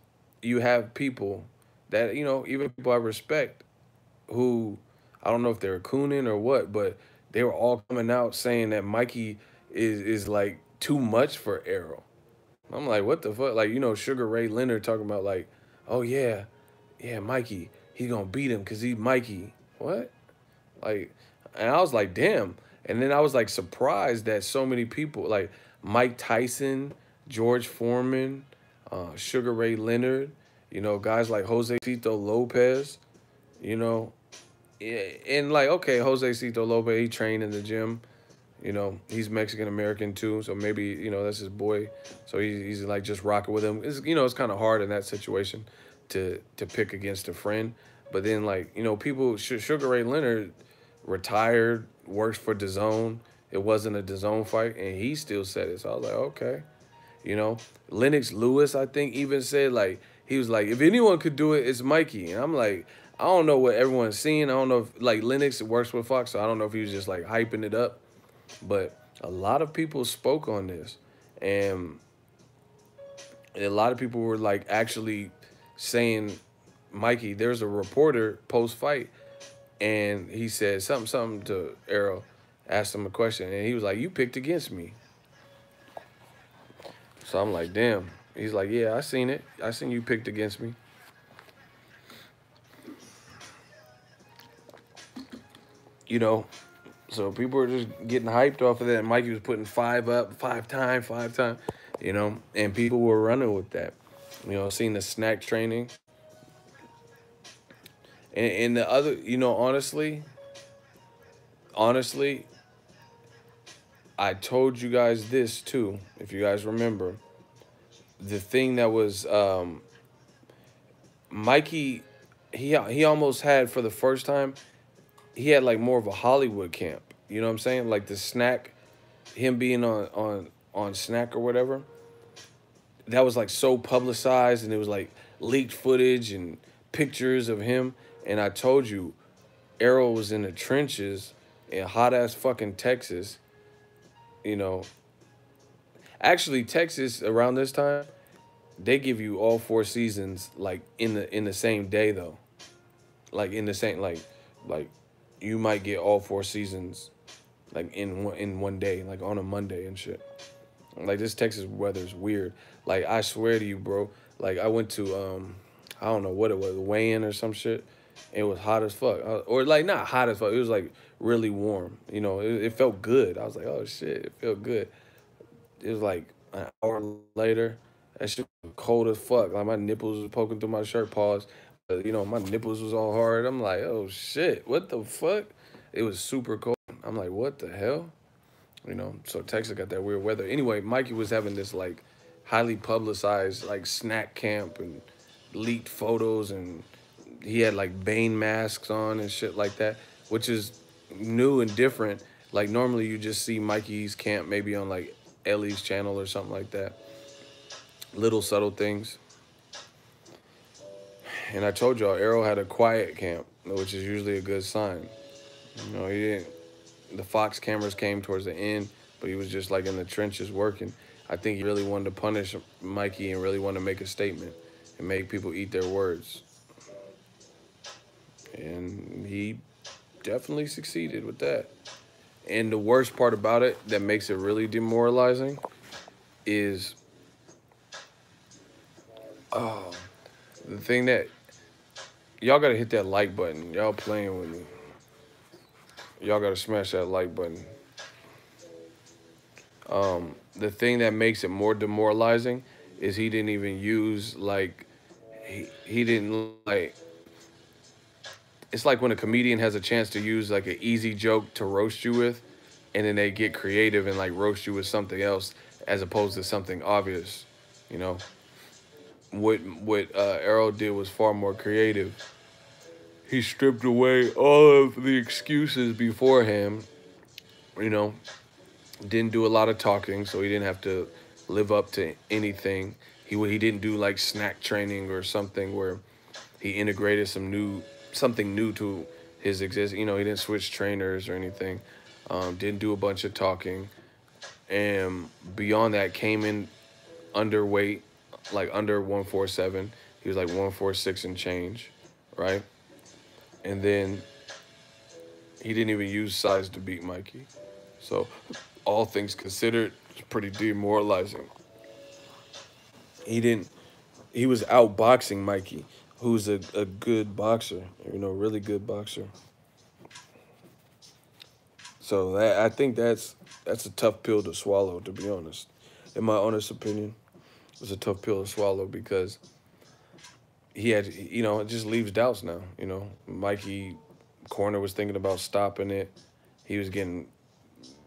you have people that, you know, even people I respect who, I don't know if they're cooning or what, but they were all coming out saying that Mikey is like too much for ERROL. I'm like, what the fuck? Like, you know, Sugar Ray Leonard talking about like, oh yeah, Mikey, he's gonna beat him because he's Mikey. What? Like, and I was like, damn. And then I was like surprised that so many people, like Mike Tyson, George Foreman, Sugar Ray Leonard, you know, guys like Jose Cito Lopez, you know, and like, okay, Jose Cito Lopez, he trained in the gym, you know, he's Mexican-American too, so maybe, you know, that's his boy, so he's like just rocking with him. It's, you know, it's kind of hard in that situation to pick against a friend. But then, like, you know, people, Sugar Ray Leonard retired, works for DAZN. It wasn't a DAZN fight, and he still said it. So I was like, okay. You know, Lennox Lewis, I think, even said, like, he was like, if anyone could do it, it's Mikey. And I'm like, I don't know what everyone's seeing. I don't know if, like, Lennox works with Fox, so I don't know if he was just, like, hyping it up. But a lot of people spoke on this. And a lot of people were, like, actually saying, Mikey, there's a reporter post-fight, and he said something to ERROL, asked him a question, and he was like, you picked against me. So I'm like, damn. He's like, yeah, I seen it. I seen you picked against me. You know, so people were just getting hyped off of that. And Mikey was putting 5 up, 5 times, you know, and people were running with that. You know, seeing the snack training. And the other, you know, honestly, I told you guys this too, if you guys remember. The thing that was Mikey, he almost had, for the first time, he had like more of a Hollywood camp. You know what I'm saying? Like the snack, him being on snack or whatever. That was like so publicized, and it was like leaked footage and pictures of him. And I told you, ERROL was in the trenches in hot-ass fucking Texas, you know. Actually, Texas, around this time, they give you all 4 seasons, like, in the same day, though. Like, in the same, like you might get all 4 seasons, like, in one day, like, on a Monday and shit. Like, this Texas weather is weird. Like, I swear to you, bro. Like, I went to I don't know what it was, weigh-in or some shit. It was hot as fuck, or like not hot as fuck. It was like really warm. You know, it felt good. I was like, oh shit, it felt good. It was like an hour later, that shit was cold as fuck. Like my nipples was poking through my shirt. Pause. But, you know, my nipples was all hard. I'm like, oh shit, what the fuck? It was super cold. I'm like, what the hell? You know, so Texas got that weird weather. Anyway, Mikey was having this like highly publicized like snack camp and leaked photos, and he had like Bane masks on and shit like that, which is new and different. Like normally you just see Mikey's camp maybe on like Ellie's channel or something like that. Little subtle things. And I told y'all, Errol had a quiet camp, which is usually a good sign. You know, he didn't. The Fox cameras came towards the end, but he was just like in the trenches working. I think he really wanted to punish Mikey and really wanted to make a statement and make people eat their words. And he definitely succeeded with that. And the worst part about it that makes it really demoralizing is the thing that y'all gotta hit that like button. Y'all playing with me. Y'all gotta smash that like button. The thing that makes it more demoralizing is he didn't even use like he didn't like. It's like when a comedian has a chance to use like an easy joke to roast you with, and then they get creative and like roast you with something else as opposed to something obvious. You know, what Errol did was far more creative. He stripped away all of the excuses beforehand. You know, didn't do a lot of talking, so he didn't have to live up to anything. He didn't do like snack training or something where he integrated something new to his existence. You know, he didn't switch trainers or anything. Didn't do a bunch of talking, and beyond that came in underweight, like under 147. He was like 146 and change, right? And then he didn't even use size to beat Mikey. So all things considered, it's pretty demoralizing. He was outboxing Mikey, who's a good boxer, you know, really good boxer. So I think that's a tough pill to swallow, to be honest. In my honest opinion, it's a tough pill to swallow because he had, you know, it just leaves doubts now. You know, Mikey corner was thinking about stopping it. He was getting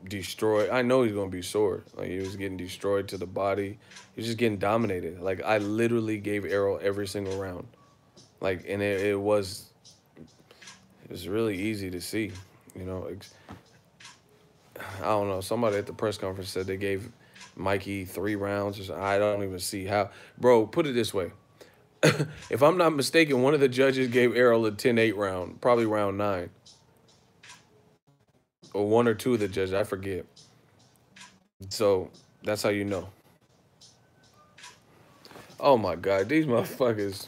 destroyed. I know he's gonna be sore. Like he was getting destroyed to the body. He was just getting dominated. Like I literally gave Errol every single round. Like and it was really easy to see. You know, I don't know. Somebody at the press conference said they gave Mikey 3 rounds or something. I don't even see how. Bro, put it this way. If I'm not mistaken, one of the judges gave Errol a 10-8 round, probably round 9. Or one or two of the judges, I forget. So that's how you know. Oh my God, these motherfuckers.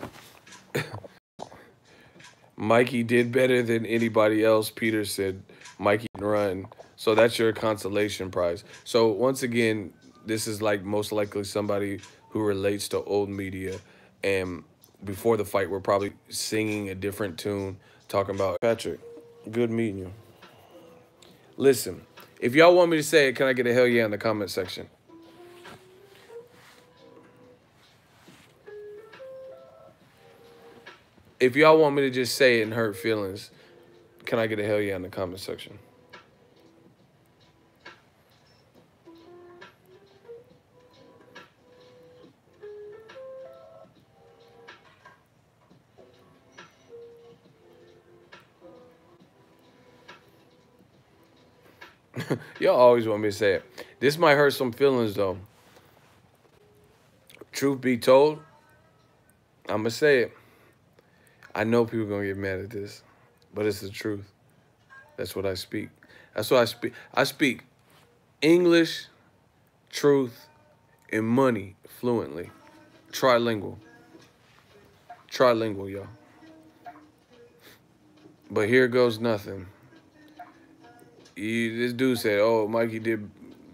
Mikey did better than anybody else. Peter said Mikey can run. So that's your consolation prize. So once again, this is like most likely somebody who relates to old media. And before the fight, we're probably singing a different tune, talking about Patrick. Good meeting you. Listen, if y'all want me to say it, can I get a hell yeah in the comment section? If y'all want me to just say it and hurt feelings, can I get a hell yeah in the comment section? Y'all always want me to say it. This might hurt some feelings, though. Truth be told, I'm going to say it. I know people are going to get mad at this, but it's the truth. That's what I speak. That's what I speak. I speak English, truth, and money fluently. Trilingual. Trilingual, y'all. But here goes nothing. This dude said, oh, Mikey did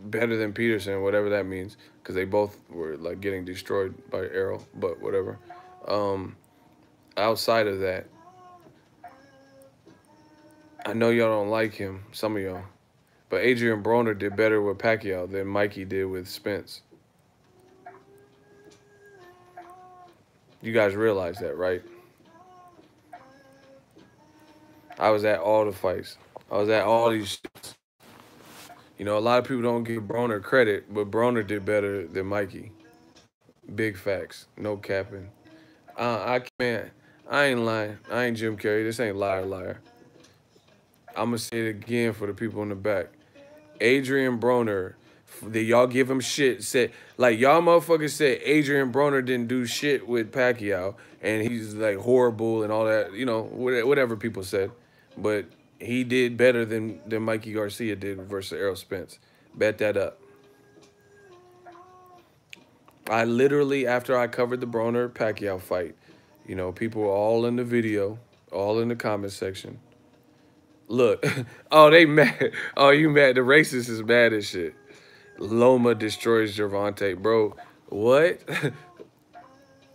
better than Peterson, whatever that means, because they both were like getting destroyed by ERROL, but whatever. Outside of that, I know y'all don't like him, some of y'all, but Adrian Broner did better with Pacquiao than Mikey did with Spence. You guys realize that, right? I was at all the fights. I was at all these shits. You know, a lot of people don't give Broner credit, but Broner did better than Mikey. Big facts. No capping. I can't. I ain't lying. I ain't Jim Carrey. This ain't liar, liar. I'm going to say it again for the people in the back. Adrian Broner, y'all give him shit. Said, like, y'all motherfuckers said Adrian Broner didn't do shit with Pacquiao, and he's, like, horrible and all that, you know, whatever people said. But he did better than Mikey Garcia did versus Errol Spence. Bet that up. I literally, after I covered the Broner-Pacquiao fight, you know, people were all in the video, all in the comment section. Look, oh, they mad. Oh, you mad. The racist is mad as shit. Loma destroys Gervonta. Bro, what?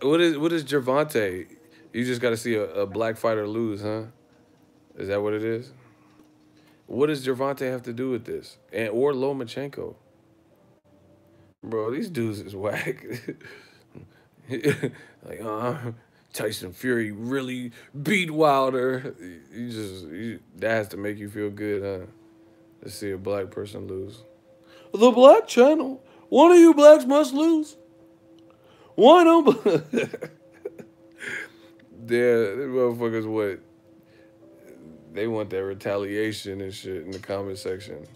What is Gervonta? You just got to see a black fighter lose, huh? Is that what it is? What does Gervonta have to do with this? Or Lomachenko? Bro, these dudes is whack. Like, Tyson Fury really beat Wilder. That has to make you feel good, huh? To see a black person lose. The Black Channel. One of you blacks must lose. Why don't? Yeah, these motherfuckers what? They want that retaliation and shit in the comment section.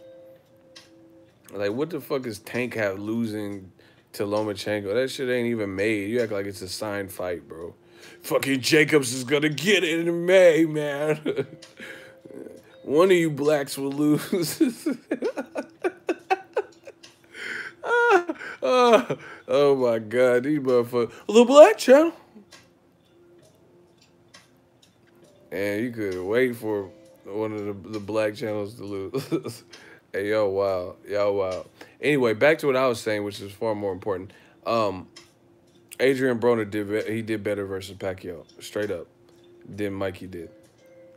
Like, what the fuck is Tank have losing to Lomachenko? That shit ain't even made. You act like it's a signed fight, bro. Fucking Jacobs is gonna get it in May, man. One of you blacks will lose. Oh my God, these motherfuckers. The Black Channel. And you could wait for one of the black channels to lose. Hey, yo, wow. Yo, wow. Anyway, back to what I was saying, which is far more important. Adrian Broner did better versus Pacquiao, straight up, than Mikey did.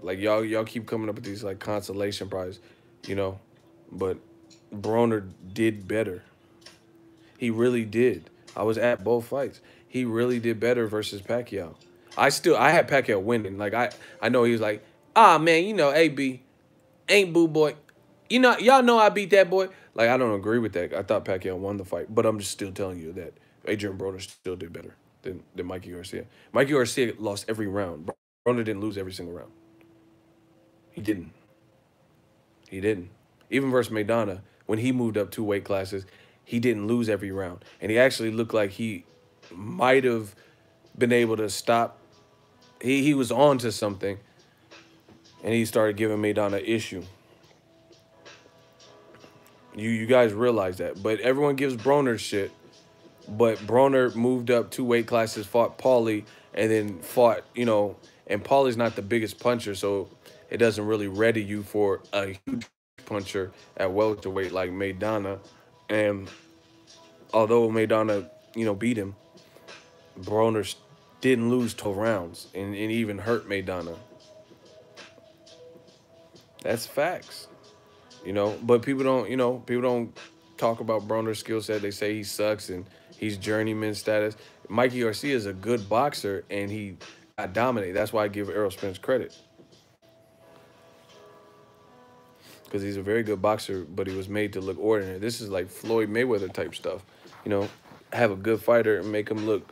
Like, y'all keep coming up with these, like, consolation prize, you know, but Broner did better. He really did. I was at both fights. He really did better versus Pacquiao. I had Pacquiao winning. Like, I know he was like, man, you know, AB, ain't boo boy. You know, y'all know I beat that boy. Like, I don't agree with that. I thought Pacquiao won the fight, but I'm just still telling you that Adrian Broner still did better than Mikey Garcia. Mikey Garcia lost every round. Broner didn't lose every single round. He didn't. He didn't. Even versus Maidana, when he moved up 2 weight classes, he didn't lose every round. And he actually looked like he might have been able to stop. He was on to something, and he started giving Maidana issue. You guys realize that. But everyone gives Broner shit. But Broner moved up 2 weight classes, fought Paulie, and then fought, you know, and Paulie's not the biggest puncher, so it doesn't really ready you for a huge puncher at welterweight like Maidana. And although Maidana, you know, beat him, Broner didn't lose 12 rounds and even hurt Maidana. That's facts. You know, but people don't talk about Broner's skill set. They say he sucks and he's journeyman status. Mikey Garcia is a good boxer and he got dominated. That's why I give Errol Spence credit. Because he's a very good boxer, but he was made to look ordinary. This is like Floyd Mayweather type stuff. You know, have a good fighter and make them look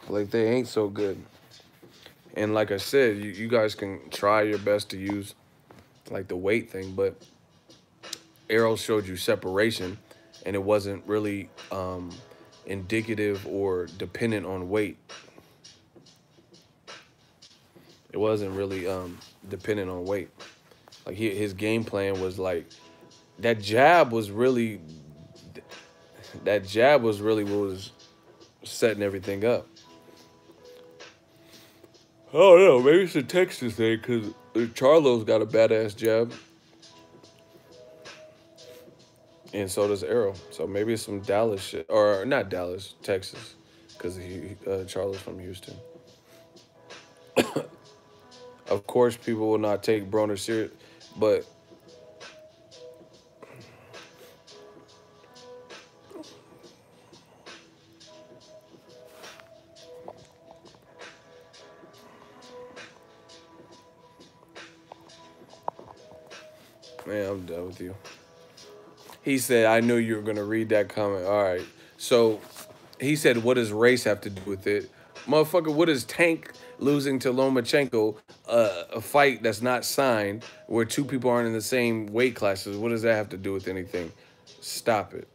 like they ain't so good. And like I said, you guys can try your best to use like the weight thing, but Errol showed you separation, and it wasn't really indicative or dependent on weight. It wasn't really dependent on weight. Like his game plan was like that jab was really what was setting everything up. I don't know, maybe it's a Texas thing because Charlo's got a badass jab. And so does Errol. So maybe it's some Dallas shit, or not Dallas, Texas, because Charles from Houston. Of course, people will not take Broner serious, but man, I'm done with you. He said, I knew you were going to read that comment. All right. So he said, what does race have to do with it? Motherfucker, what is Tank losing to Lomachenko, a fight that's not signed, where two people aren't in the same weight classes? What does that have to do with anything? Stop it.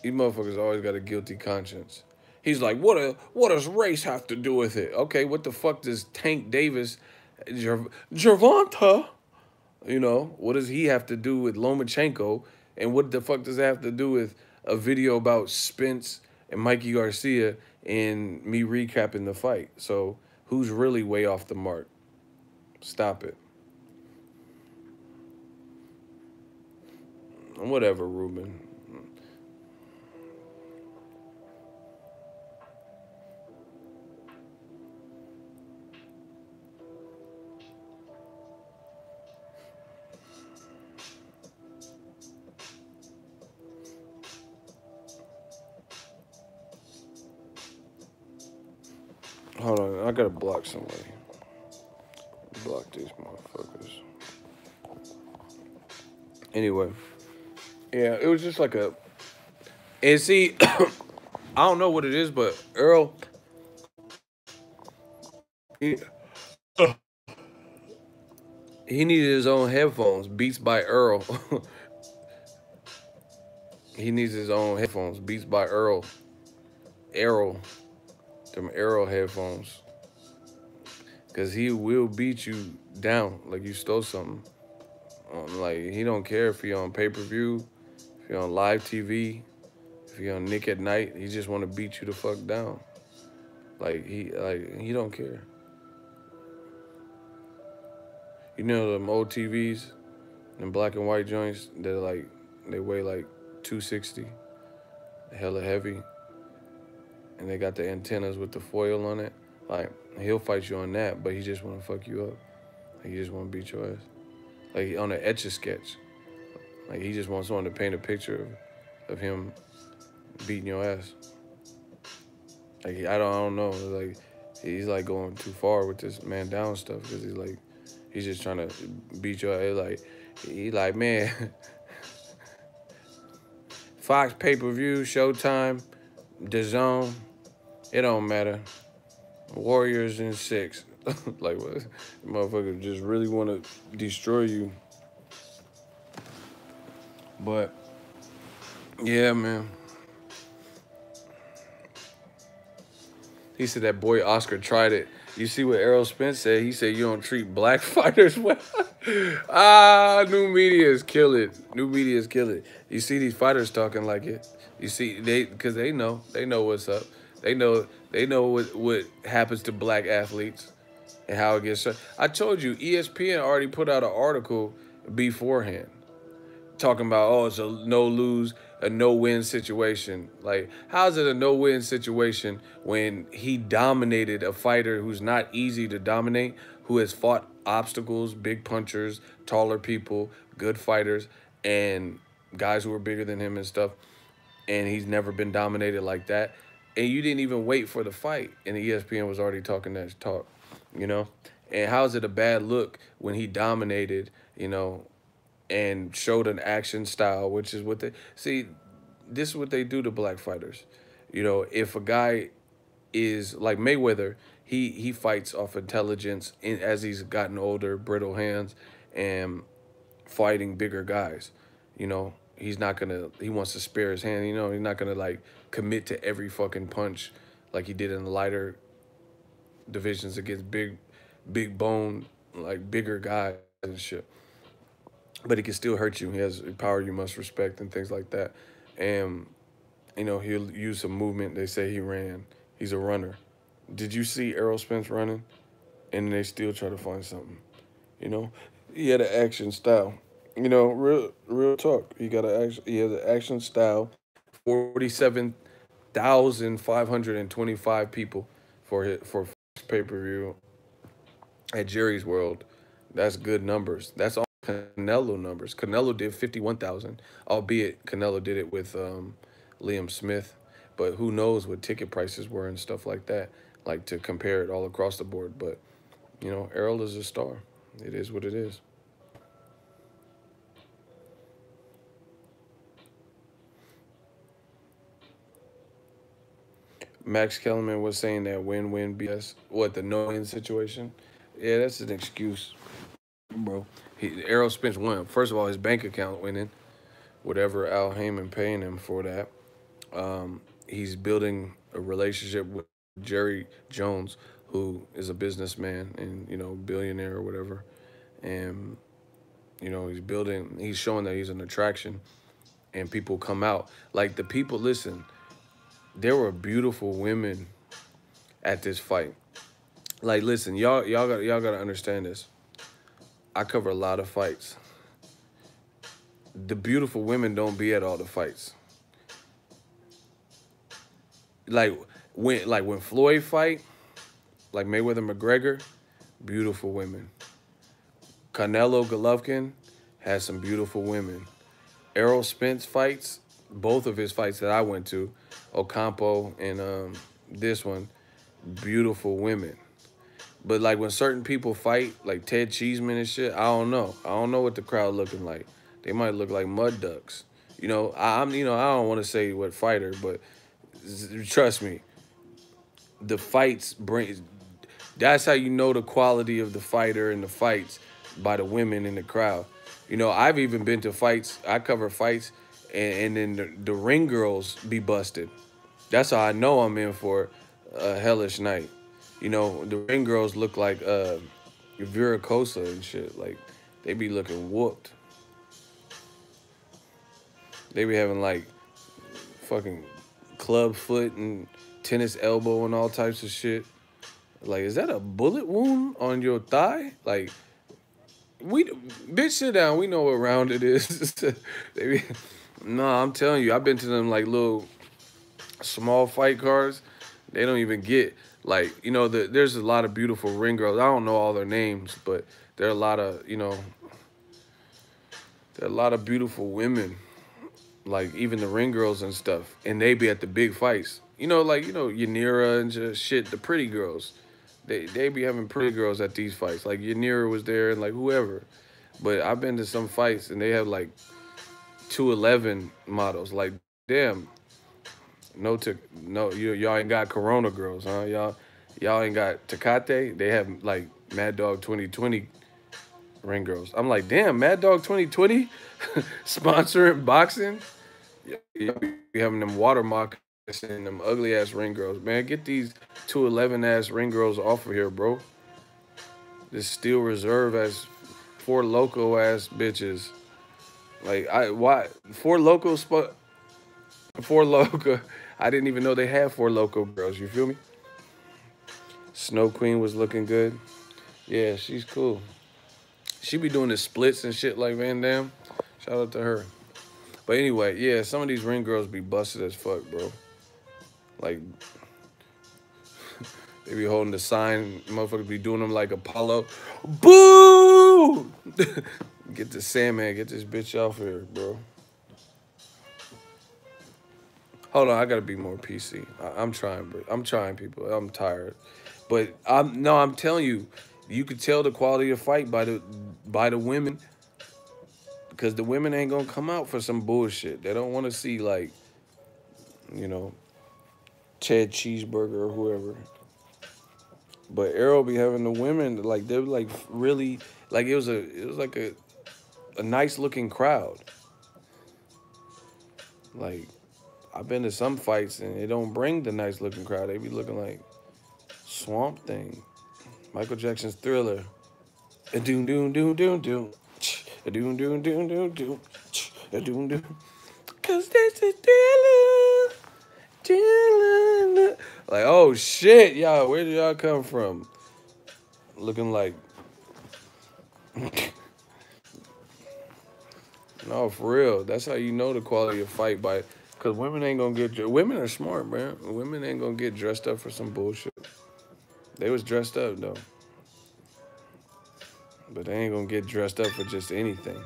These motherfuckers always got a guilty conscience. He's like, what does race have to do with it? Okay, what the fuck does Tank Davis, Gervonta, you know, what does he have to do with Lomachenko? And what the fuck does that have to do with a video about Spence and Mikey Garcia and me recapping the fight? So who's really way off the mark? Stop it. Whatever, Ruben. Hold on, I gotta block somebody. Block these motherfuckers. Anyway, yeah, it was just like a. And see, I don't know what it is, but Earl, he needed his own headphones. Beats by Earl. He needs his own headphones. Beats by Earl. ERROL. Them ERROL headphones. Because he will beat you down like you stole something. Like, he don't care if you're on pay-per-view, if you're on live TV, if you're on Nick at Night. He just want to beat you the fuck down. He don't care. You know them old TVs, them black and white joints, they weigh like 260, hella heavy, and they got the antennas with the foil on it. Like, he'll fight you on that, but he just want to fuck you up. Like, he just want to beat your ass. Like, on an Etch-a-Sketch. Like, he just wants someone to paint a picture of him beating your ass. Like, I don't know. Like, he's like going too far with this man down stuff, because he's just trying to beat your ass. Like, man, Fox pay-per-view, Showtime, DAZN, it don't matter. Warriors in 6. Like, what? Motherfucker just really want to destroy you. But, yeah, man. He said that boy Oscar tried it. You see what Errol Spence said? He said you don't treat black fighters well. New media's kill it. New media's kill it. You see these fighters talking like it. You see, because they know what's up. They know what happens to black athletes and how it gets. I told you, ESPN already put out an article beforehand talking about, oh, it's a no-lose, a no-win situation. Like, how is it a no-win situation when he dominated a fighter who's not easy to dominate, who has fought obstacles, big punchers, taller people, good fighters, and guys who are bigger than him and stuff, and he's never been dominated like that? And you didn't even wait for the fight, and the ESPN was already talking that talk, you know? And how is it a bad look when he dominated, you know, and showed an action style, which is what they see. This is what they do to black fighters. You know, if a guy is like Mayweather, he fights off intelligence as he's gotten older, brittle hands, and fighting bigger guys. You know, he wants to spare his hand. You know, he's not gonna like commit to every fucking punch like he did in the lighter divisions against big bone, like bigger guys and shit. But he can still hurt you. He has power you must respect and things like that. And, you know, he'll use some movement. They say he ran. He's a runner. Did you see Errol Spence running? And they still try to find something. You know, he had an action style. You know, real talk. He has an action style. 47,525 people for pay per view at Jerry's World. That's good numbers. That's all Canelo numbers. Canelo did 51,000, albeit Canelo did it with Liam Smith. But who knows what ticket prices were and stuff like that, like to compare it all across the board. But you know, Errol is a star. It is what it is. Max Kellerman was saying that win-win BS. What, the no-win situation? Yeah, that's an excuse, bro. Errol Spence won. First of all, his bank account went in. Whatever Al Heyman paying him for that. He's building a relationship with Jerry Jones, who is a businessman and billionaire or whatever, and he's showing that he's an attraction, and people come out like the people. Listen, there were beautiful women at this fight. Like, listen, y'all gotta understand this. I cover a lot of fights. The beautiful women don't be at all the fights. Like when Floyd fight, like Mayweather McGregor, beautiful women. Canelo Golovkin has some beautiful women. Errol Spence fights, both of his fights that I went to, Ocampo and this one, beautiful women. But like when certain people fight, like Ted Cheeseman and shit, I don't know. I don't know what the crowd looking like. They might look like mud ducks. I don't want to say what fighter, but trust me, the fights bring. That's how you know the quality of the fighter and the fights by the women in the crowd. I've even been to fights. I cover fights, and then the ring girls be busted. That's how I know I'm in for a hellish night. The ring girls look like Vera Cosa and shit. Like, they be looking whooped. They be having like fucking club foot and tennis elbow and all types of shit. Like, is that a bullet wound on your thigh? Like, bitch, sit down. We know what round it is. No, I'm telling you, I've been to them like little small fight cards. They don't even get like there's a lot of beautiful ring girls. I don't know all their names, but there are a lot of there are a lot of beautiful women, like even the ring girls and stuff, and they be at the big fights. Yanira and just shit, the pretty girls. They be having pretty girls at these fights. Like Yanira was there and like whoever. But I've been to some fights and they have like 211 models. Like, damn. Y'all ain't got Corona girls, huh? Y'all ain't got Tecate. They have like Mad Dog 2020 ring girls. I'm like, damn, Mad Dog 2020 sponsoring boxing. Y'all be having them water moccasins and them ugly ass ring girls. Man, get these 211 ass ring girls off of here, bro. This Steel Reserve ass Four Loco ass bitches. Like why Four Loco spot Four Loco. I didn't even know they had Four Loco girls. You feel me? Snow Queen was looking good. Yeah, she's cool. She be doing the splits and shit like Van Damme. Shout out to her. But anyway, yeah, some of these ring girls be busted as fuck, bro. Like, they be holding the sign. Motherfuckers be doing them like Apollo. Boo! Get the Sandman. Get this bitch off here, bro. Hold on, I gotta be more PC. I'm trying, bro. I'm trying, people. I'm tired. But I'm telling you, you could tell the quality of fight by the women. Because the women ain't gonna come out for some bullshit. They don't want to see like, Ted Cheeseburger or whoever. But Errol be having the women like they're like really like it was like a nice looking crowd. Like, I've been to some fights and it don't bring the nice looking crowd. They be looking like Swamp Thing, Michael Jackson's Thriller. A doom doom doom doom doom. A doom doom doom doom doom. A doom doom. Cause this is Thriller. Like, oh shit, y'all, where did y'all come from? Looking like No, for real. That's how you know the quality of fight by, because women ain't gonna get, women are smart, man. Women ain't gonna get dressed up for some bullshit. They was dressed up though, but they ain't gonna get dressed up for just anything.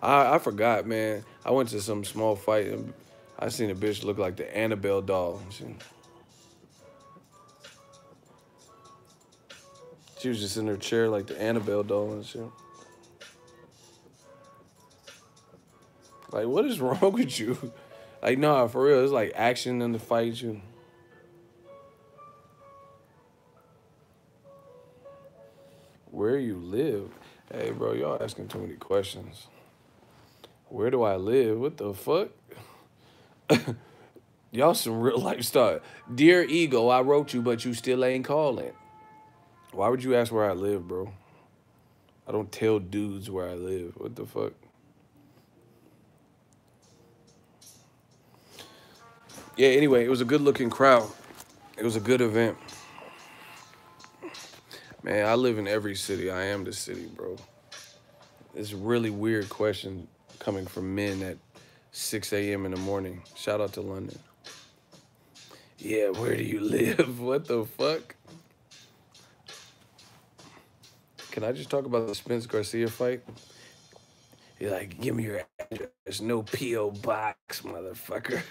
I forgot, man. I went to some small fight and I seen a bitch look like the Annabelle doll. She was just in her chair like the Annabelle doll and shit. Like, what is wrong with you? Like, no, for real, it's like action in the fight. You, where you live? Hey, bro, y'all asking too many questions. Where do I live? What the fuck? Y'all some real life stuff. Dear ego, I wrote you, but you still ain't calling. Why would you ask where I live, bro? I don't tell dudes where I live. What the fuck? Yeah, anyway, it was a good looking crowd. It was a good event. Man, I live in every city. I am the city, bro. It's a really weird question coming from men at 6 a.m. in the morning. Shout out to London. Yeah, where do you live? What the fuck? Can I just talk about the Spence Garcia fight? You're like, give me your address. No P.O. box, motherfucker.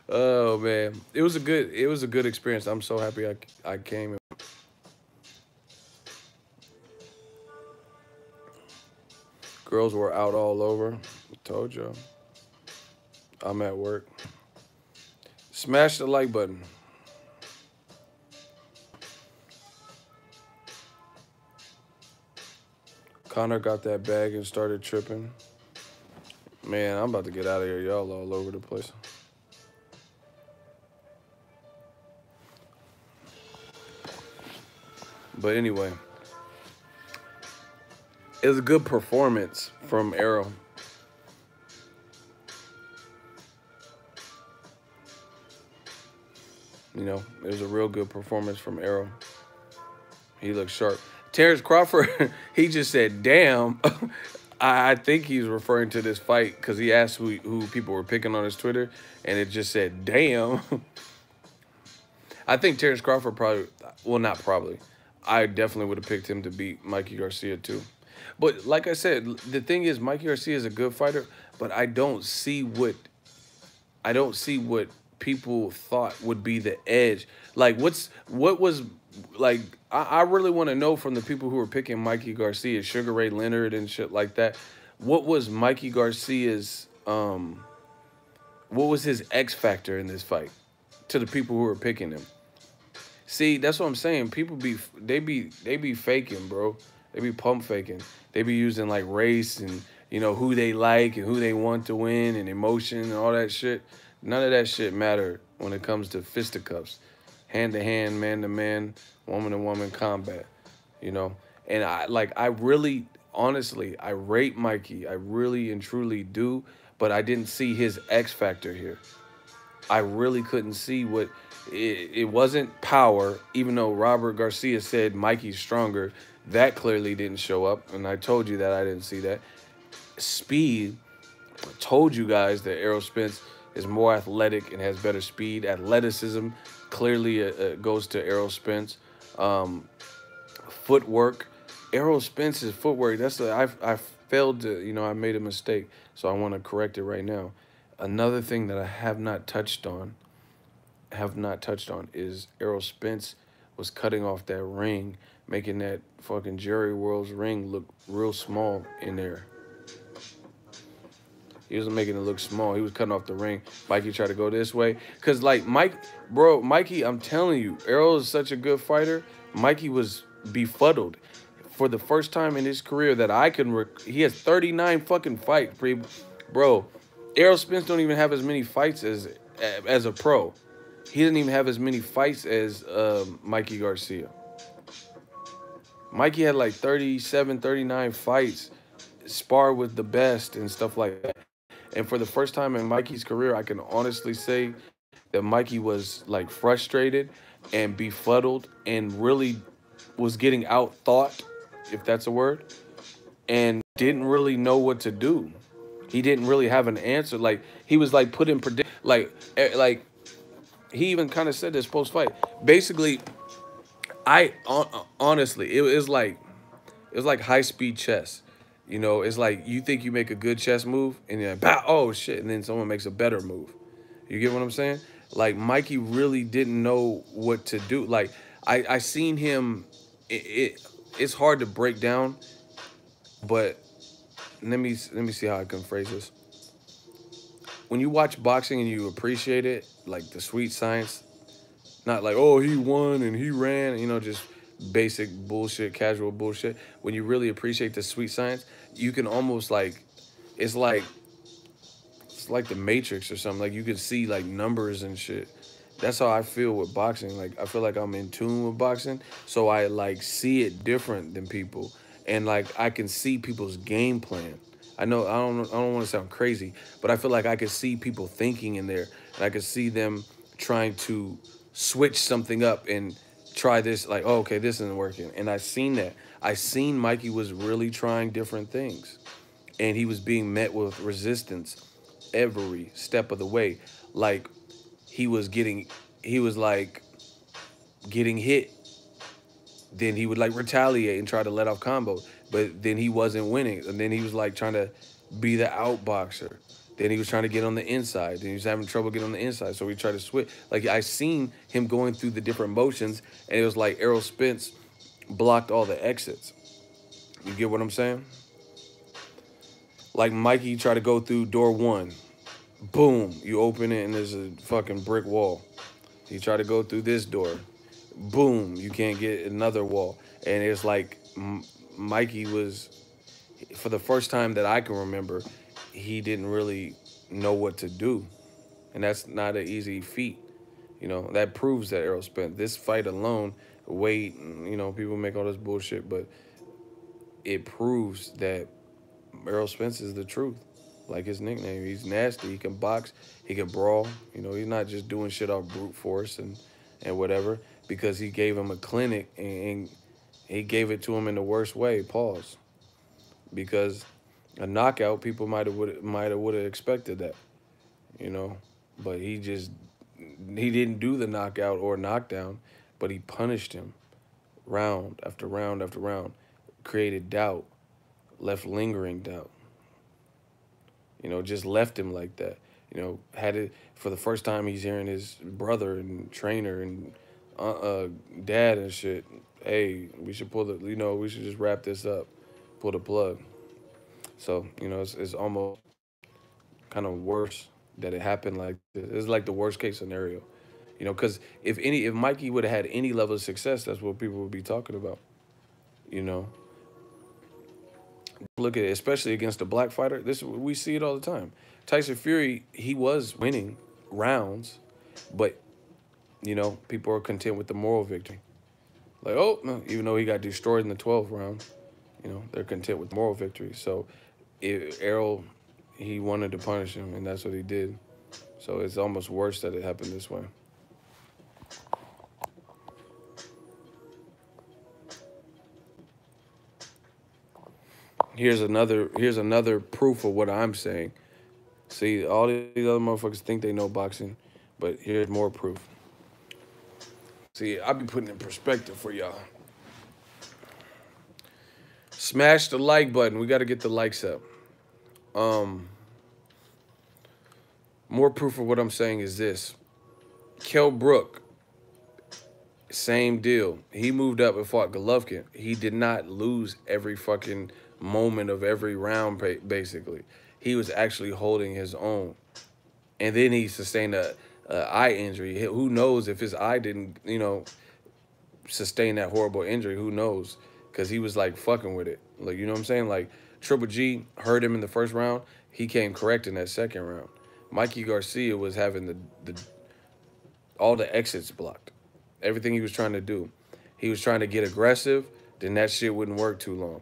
Oh man. It was a good experience. I'm so happy I came. Girls were out all over. I told y'all. I'm at work. Smash the like button. Connor got that bag and started tripping. Man, I'm about to get out of here. Y'all all over the place. But anyway, it was a good performance from ERROL. You know, it was a real good performance from ERROL. He looked sharp. Terrence Crawford, he just said, damn. I think he's referring to this fight because he asked who people were picking on his Twitter, and it just said, damn. I think Terrence Crawford probably, well, not probably. I definitely would have picked him to beat Mikey Garcia, too. But like I said, the thing is, Mikey Garcia is a good fighter, but I don't see what people thought would be the edge. Like, what was like? I really want to know from the people who were picking Mikey Garcia, Sugar Ray Leonard and shit like that. What was Mikey Garcia's what was his X factor in this fight to the people who were picking him? See, that's what I'm saying. People they be faking, bro. They be pump faking. They be using like race and who they like and who they want to win and emotion and all that shit. None of that shit matter when it comes to fisticuffs, hand to hand, man to man, woman to woman combat. And I really, honestly, I rate Mikey. I really and truly do, but I didn't see his X factor here. I really couldn't see what it wasn't power, even though Robert Garcia said Mikey's stronger. That clearly didn't show up, and I told you that I didn't see that. Speed, I told you guys that Errol Spence is more athletic and has better speed. Athleticism clearly goes to Errol Spence. Footwork, Errol Spence's footwork. I failed to, I made a mistake, so I want to correct it right now. Another thing that I have not touched on is Errol Spence was cutting off that ring, making that fucking Jerry World's ring look real small in there. He wasn't making it look small. He was cutting off the ring. Mikey tried to go this way. Because, like, Mikey, I'm telling you, Errol is such a good fighter. Mikey was befuddled. For the first time in his career that I can... he has 39 fucking fights. Bro, Errol Spence don't even have as many fights as a pro. He doesn't even have as many fights as Mikey Garcia. Mikey had like 37, 39 fights, sparred with the best and stuff like that. And for the first time in Mikey's career, I can honestly say that Mikey was like frustrated and befuddled and really was getting out thought, if that's a word, and didn't really know what to do. He didn't really have an answer. Like he was like put in like he even kind of said this post fight. Basically, honestly, it was like high speed chess. You know, it's like you think you make a good chess move, and you're like, bah, oh shit, and then someone makes a better move. You get what I'm saying? Like Mikey really didn't know what to do. Like I seen him. It's hard to break down, but let me see how I can phrase this. When you watch boxing and you appreciate it, like the sweet science, not like, oh, he won and he ran, you know, just basic bullshit, casual bullshit. When you really appreciate the sweet science, you can almost like, it's like, it's like the Matrix or something. Like you can see like numbers and shit. That's how I feel with boxing. Like I feel like I'm in tune with boxing, so I like see it different than people, and like I can see people's game plan. I know I don't want to sound crazy, but I feel like I could see people thinking in there, and I could see them trying to switch something up and try this. Like, oh, okay, this isn't working, and I seen that. I seen Mikey was really trying different things, and he was being met with resistance every step of the way. Like he was getting, he was like getting hit. Then he would like retaliate and try to let off combos, but then he wasn't winning. And then he was like trying to be the outboxer. Then he was trying to get on the inside. Then he was having trouble getting on the inside, so we tried to switch. Like I seen him going through the different motions, and it was like Errol Spence blocked all the exits. You get what I'm saying? Like Mikey tried to go through door one. Boom, you open it and there's a fucking brick wall. He tried to go through this door. Boom, you can't get another wall. And it's like Mikey was, for the first time that I can remember, he didn't really know what to do. And that's not an easy feat. You know, that proves that Errol Spence, this fight alone, weight, you know, people make all this bullshit, but it proves that Errol Spence is the truth. Like his nickname, he's nasty. He can box. He can brawl. You know, he's not just doing shit off brute force and whatever. Because he gave him a clinic and he gave it to him in the worst way. Pause. Because a knockout, people might have would have expected that. You know, but he didn't do the knockout or knockdown, but he punished him round after round after round, created doubt, left lingering doubt. You know, just left him like that. You know, had it for the first time. He's hearing his brother and trainer and dad and shit. Hey, we should pull the. You know, we should just wrap this up, pull the plug. So you know, it's almost kind of worse that it happened like this. It's like the worst case scenario. You know, because if Mikey would have had any level of success, that's what people would be talking about. You know, look at it, especially against a black fighter. This we see it all the time. Tyson Fury, he was winning rounds, but you know people are content with the moral victory. Like, oh, no, even though he got destroyed in the 12th round, you know they're content with moral victory. So, Errol, he wanted to punish him, and that's what he did. So it's almost worse that it happened this way. Here's another proof of what I'm saying. See, all these other motherfuckers think they know boxing, but here's more proof. See, I'll be putting in perspective for y'all. Smash the like button. We got to get the likes up. More proof of what I'm saying is this. Kell Brook, same deal. He moved up and fought Golovkin. He did not lose every fucking moment of every round, basically. He was actually holding his own. And then he sustained a eye injury. Who knows if his eye didn't, you know, sustain that horrible injury? Who knows? Because he was, like, fucking with it. Like, you know what I'm saying? Like, Triple G hurt him in the first round. He came correct in that second round. Mikey Garcia was having all the exits blocked. Everything he was trying to do. He was trying to get aggressive. Then that shit wouldn't work too long.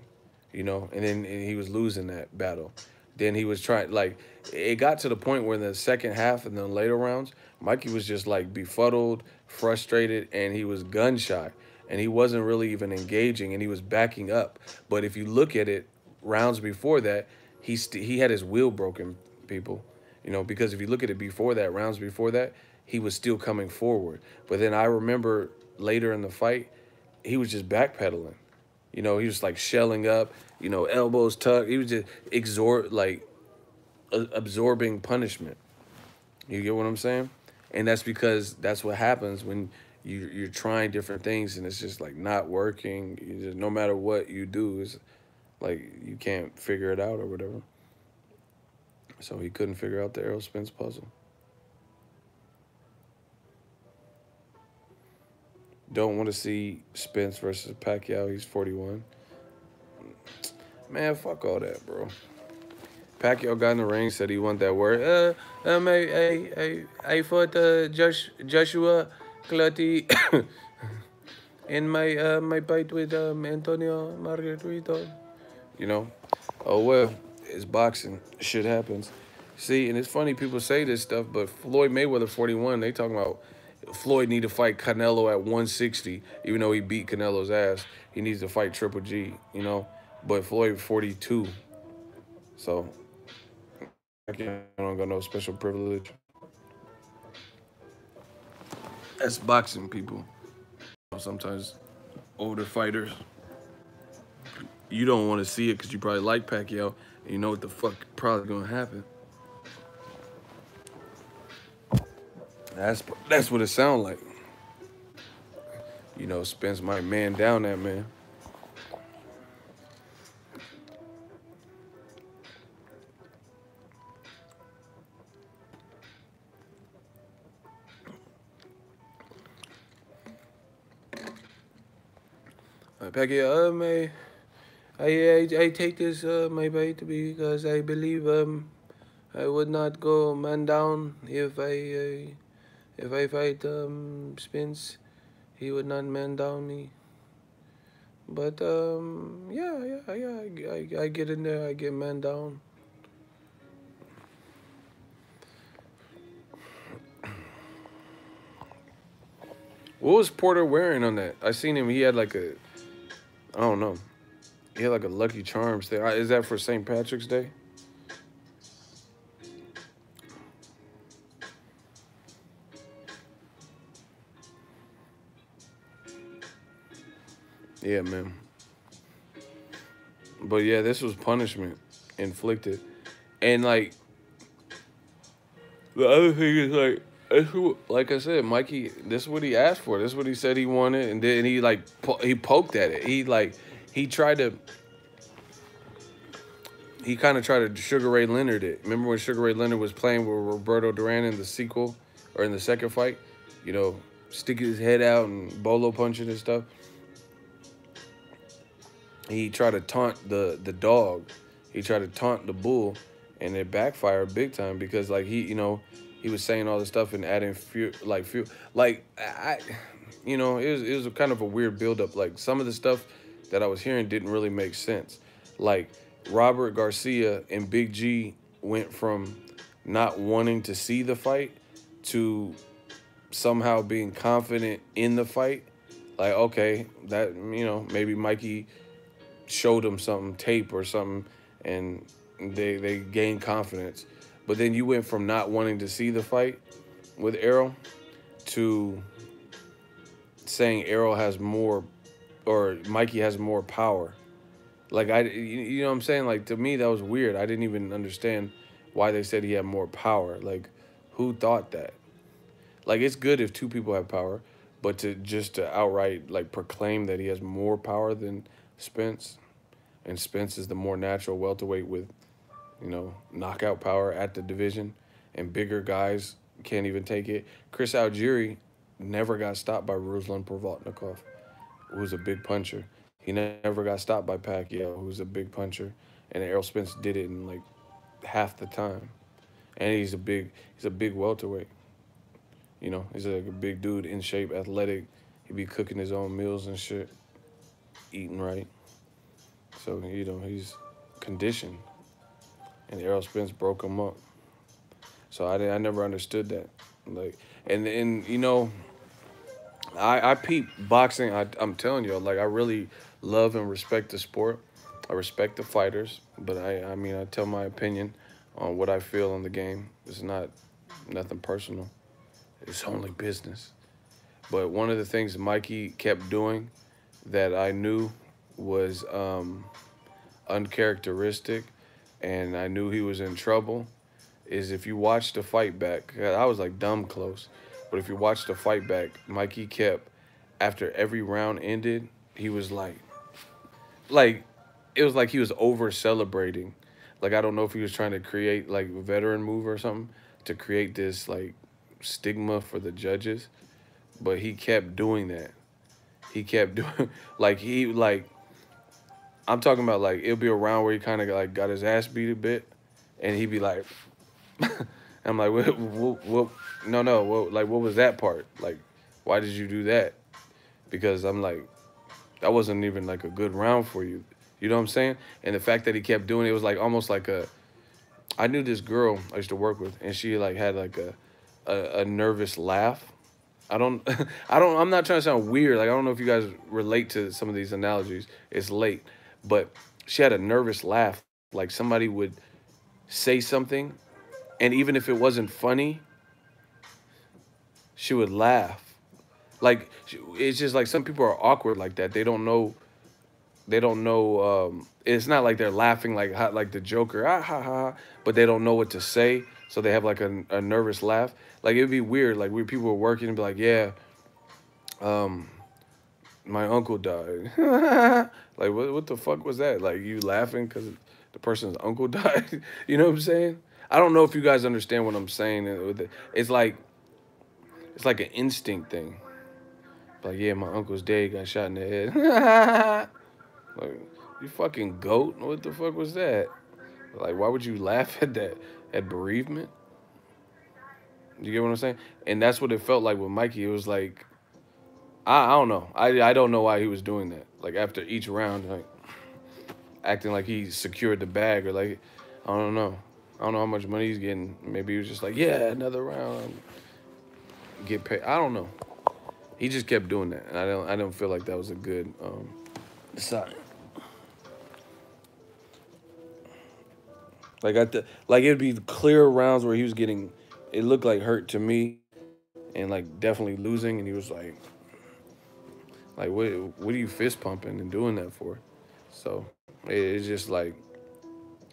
You know? And then he was losing that battle. Then he was trying, like, it got to the point where in the second half and the later rounds, Mikey was just, like, befuddled, frustrated, and he was gun shy. and he wasn't really even engaging, and he was backing up. But if you look at it, rounds before that, he had his wheel broken, people. You know, because if you look at it before that, rounds before that, he was still coming forward. But then I remember later in the fight, he was just backpedaling. You know, he was like shelling up, you know, elbows tucked. He was just absorbing punishment. You get what I'm saying? And that's because that's what happens when you're trying different things and it's just like not working. You just, no matter what you do, it's like you can't figure it out or whatever. So he couldn't figure out the Errol Spence puzzle. Don't want to see Spence versus Pacquiao. He's 41. Man, fuck all that, bro. Pacquiao got in the ring, said he wanted that word. I fought Joshua Clottey in my fight with Antonio Margarito. You know, oh well, it's boxing. Shit happens. See, and it's funny people say this stuff, but Floyd Mayweather 41, they talking about Floyd need to fight Canelo at 160, even though he beat Canelo's ass. He needs to fight Triple G, you know. But Floyd 42, so I don't got no special privilege. That's boxing, people. Sometimes older fighters, you don't want to see it because you probably like Pacquiao and you know what the fuck probably gonna happen. That's what it sounds like. You know, Spence might man down that man. Pacquiao, I take this my bait because I believe I would not go man down if I fight Spence. He would not man down me. But yeah, I get in there, I get man down. What was Porter wearing on that? I seen him. He had like a, I don't know. He had like a Lucky Charms thing. Is that for St. Patrick's Day? Yeah, man. But yeah, this was punishment inflicted. And like, the other thing is like I said, Mikey, this is what he asked for. This is what he said he wanted. And then he like, he poked at it. He tried to, he kind of tried to Sugar Ray Leonard it. Remember when Sugar Ray Leonard was playing with Roberto Duran in the sequel or in the second fight? You know, sticking his head out and bolo punching and stuff. He tried to taunt the dog. He tried to taunt the bull, and it backfired big time because like he was saying all this stuff and adding fuel. Like it was a kind of a weird buildup. Like some of the stuff that I was hearing didn't really make sense. Like Robert Garcia and Big G went from not wanting to see the fight to somehow being confident in the fight. Like, okay, that, maybe Mikey showed him something, tape or something, and they gained confidence. But then you went from not wanting to see the fight with Errol to saying Errol has more, or Mikey has more power. Like, you know what I'm saying? Like, to me, that was weird. I didn't even understand why they said he had more power. Like, who thought that? Like, it's good if two people have power, but to outright, like, proclaim that he has more power than Spence, and Spence is the more natural welterweight with, knockout power at the division, and bigger guys can't even take it. Chris Algieri never got stopped by Ruslan Provodnikov, who's a big puncher. He never got stopped by Pacquiao, who's a big puncher, and Errol Spence did it in like half the time. And he's a big welterweight. He's like a big dude, in shape, athletic. He be cooking his own meals and shit, eating right. So he's conditioned, and Errol Spence broke him up. So I never understood that. Like, and I peep boxing. I'm telling you, like I really love and respect the sport. I respect the fighters, but I mean I tell my opinion on what I feel in the game. It's not nothing personal. It's only business. But one of the things Mikey kept doing that I knew was uncharacteristic, and I knew he was in trouble, is if you watch the fight back, I was like dumb close, but if you watch the fight back, Mikey kept, after every round ended, he was like, it was like he was over celebrating. Like, I don't know if he was trying to create like a veteran move or something to create this like stigma for the judges, but he kept doing that. He kept doing, like, I'm talking about like, it'll be a round where he kind of like got his ass beat a bit, and he'd be like, I'm like, no, no, like, what was that part? Like, why did you do that? Because I'm like, that wasn't even like a good round for you. You know what I'm saying? And the fact that he kept doing it, was like almost like I knew this girl I used to work with, and she like had like a nervous laugh. I don't, I'm not trying to sound weird. Like, I don't know if you guys relate to some of these analogies. It's late. But she had a nervous laugh. Like somebody would say something, and even if it wasn't funny, she would laugh. Like, it's just like some people are awkward like that. They don't know. It's not like they're laughing like the Joker, ah ha ha, but they don't know what to say, so they have like a nervous laugh. Like, it'd be weird. Like, we people were working and be like, yeah, um, my uncle died. Like, what the fuck was that? Like, you laughing because the person's uncle died? You know what I'm saying? I don't know if you guys understand what I'm saying. It's like an instinct thing. Like, yeah, my uncle's dead. He got shot in the head. Like, you fucking goat. What the fuck was that? Like, why would you laugh at that? At bereavement? You get what I'm saying? And that's what it felt like with Mikey. It was like, I don't know. I don't know why he was doing that. Like, after each round, like acting like he secured the bag, or like, I don't know. I don't know how much money he's getting. Maybe he was just like, yeah, another round, get paid. I don't know. He just kept doing that, and I don't feel like that was a good sign. Like, it'd be clear rounds where he was getting, it looked like hurt to me, and like definitely losing, and he was like what are you fist pumping and doing that for? So it's just like,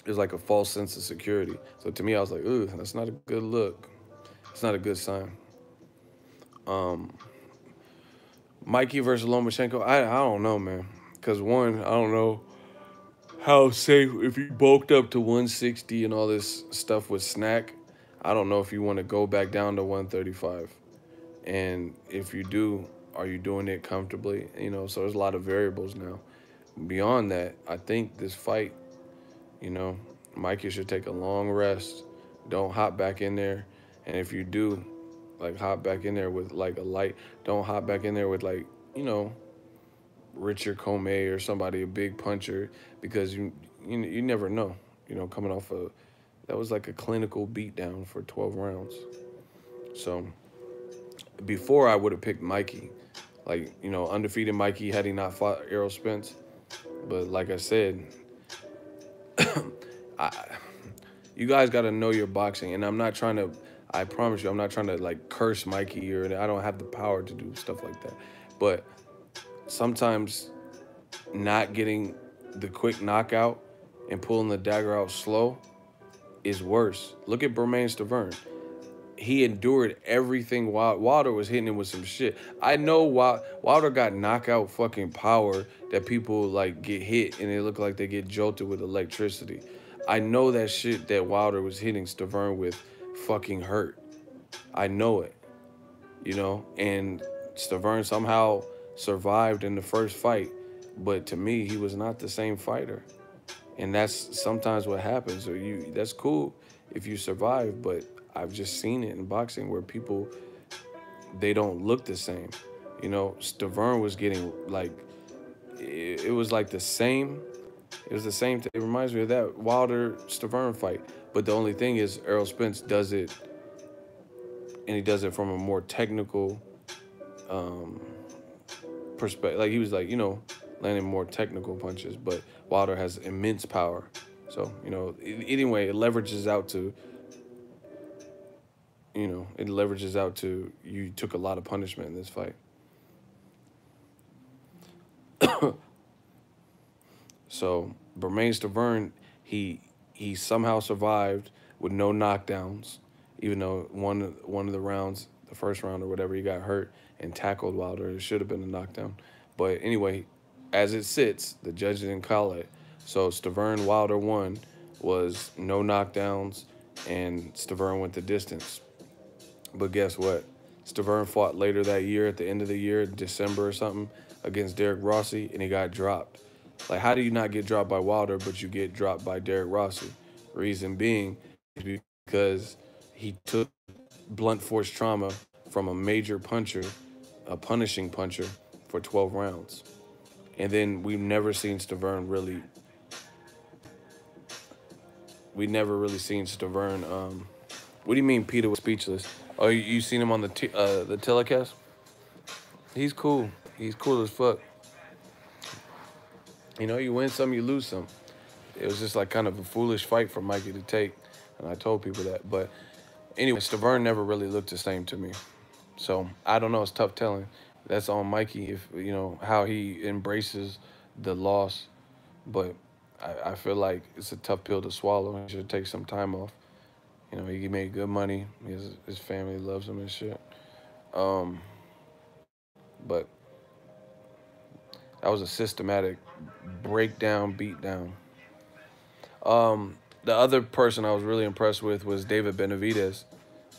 it's like a false sense of security. So to me, I was like, ooh, that's not a good look. It's not a good sign. Um, Mikey versus Lomachenko, I don't know, man. Cause one, I don't know how safe, if you bulked up to 160 and all this stuff with snack. I don't know if you want to go back down to 135. And if you do, are you doing it comfortably? You know, so there's a lot of variables now. Beyond that, I think this fight, you know, Mikey should take a long rest. Don't hop back in there. And if you do, like, hop back in there with like a light. Don't hop back in there with like, you know, Richard Comey or somebody, a big puncher, because you never know. You know, coming off that was like a clinical beatdown for 12 rounds. So before, I would have picked Mikey, like, you know, undefeated Mikey had he not fought Errol Spence. But like I said, I, you guys got to know your boxing, and I'm not trying to. I promise you, I'm not trying to like curse Mikey, or I don't have the power to do stuff like that. But sometimes not getting the quick knockout and pulling the dagger out slow is worse. Look at Bermane Stiverne. He endured everything while Wilder was hitting him with some shit. I know Wilder got knockout fucking power that people like get hit and they look like they get jolted with electricity. I know that shit that Wilder was hitting Stiverne with fucking hurt. I know it, you know, and Stiverne somehow survived in the first fight, but to me, he was not the same fighter. And that's sometimes what happens. So that's cool if you survive, but I've just seen it in boxing where people, they don't look the same. You know, Stiverne was getting like, it was like the same. It was the same thing. It reminds me of that Wilder Stiverne fight. But the only thing is, Errol Spence does it, and he does it from a more technical perspective. Like he was like, you know, landing more technical punches, but Wilder has immense power. So, you know, anyway, it leverages out to, you know, it leverages out to you took a lot of punishment in this fight. So Bermane Stiverne, he somehow survived with no knockdowns, even though one of the rounds, the first round or whatever, he got hurt and tackled Wilder. It should have been a knockdown. But anyway, as it sits, the judge didn't call it. So Stiverne Wilder won was no knockdowns, and Stiverne went the distance. But guess what? Stiverne fought later that year, at the end of the year, December or something, against Derek Rossi, and he got dropped. Like, how do you not get dropped by Wilder, but you get dropped by Derek Rossi? Reason being is because he took blunt force trauma from a major puncher, a punishing puncher, for 12 rounds. And then we've never seen Stiverne really. We never really seen Stiverne. What do you mean Peter was speechless? Oh, you seen him on the telecast? He's cool. He's cool as fuck. You know, you win some, you lose some. It was just like kind of a foolish fight for Mikey to take, and I told people that. But anyway, Stiverne never really looked the same to me. So I don't know. It's tough telling. That's on Mikey, if you know how he embraces the loss. But I feel like it's a tough pill to swallow. He should take some time off. You know, he made good money. His family loves him and shit. But that was a systematic breakdown, beatdown. The other person I was really impressed with was David Benavidez.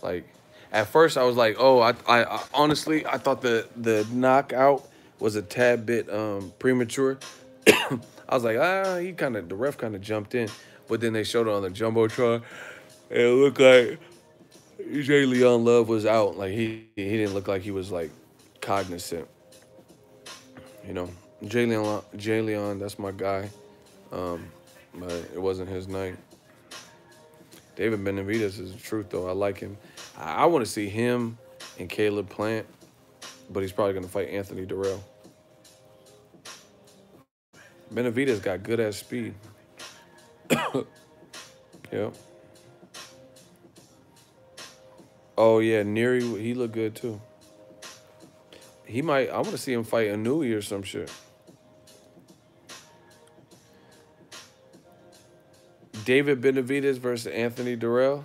Like, at first I was like, oh, I honestly I thought the knockout was a tad bit premature. I was like, the ref kind of jumped in, but then they showed it on the jumbotron, and it looked like Jay Leon Love was out. Like he didn't look like he was like cognizant. You know, Jay Leon, that's my guy. But it wasn't his night. David Benavidez is the truth, though. I like him. I want to see him and Caleb Plant, but he's probably going to fight Anthony Durrell. Benavidez got good-ass speed. Yep. Oh, yeah, Neary, he looked good, too. I want to see him fight Inouye or some shit. David Benavidez versus Anthony Durrell.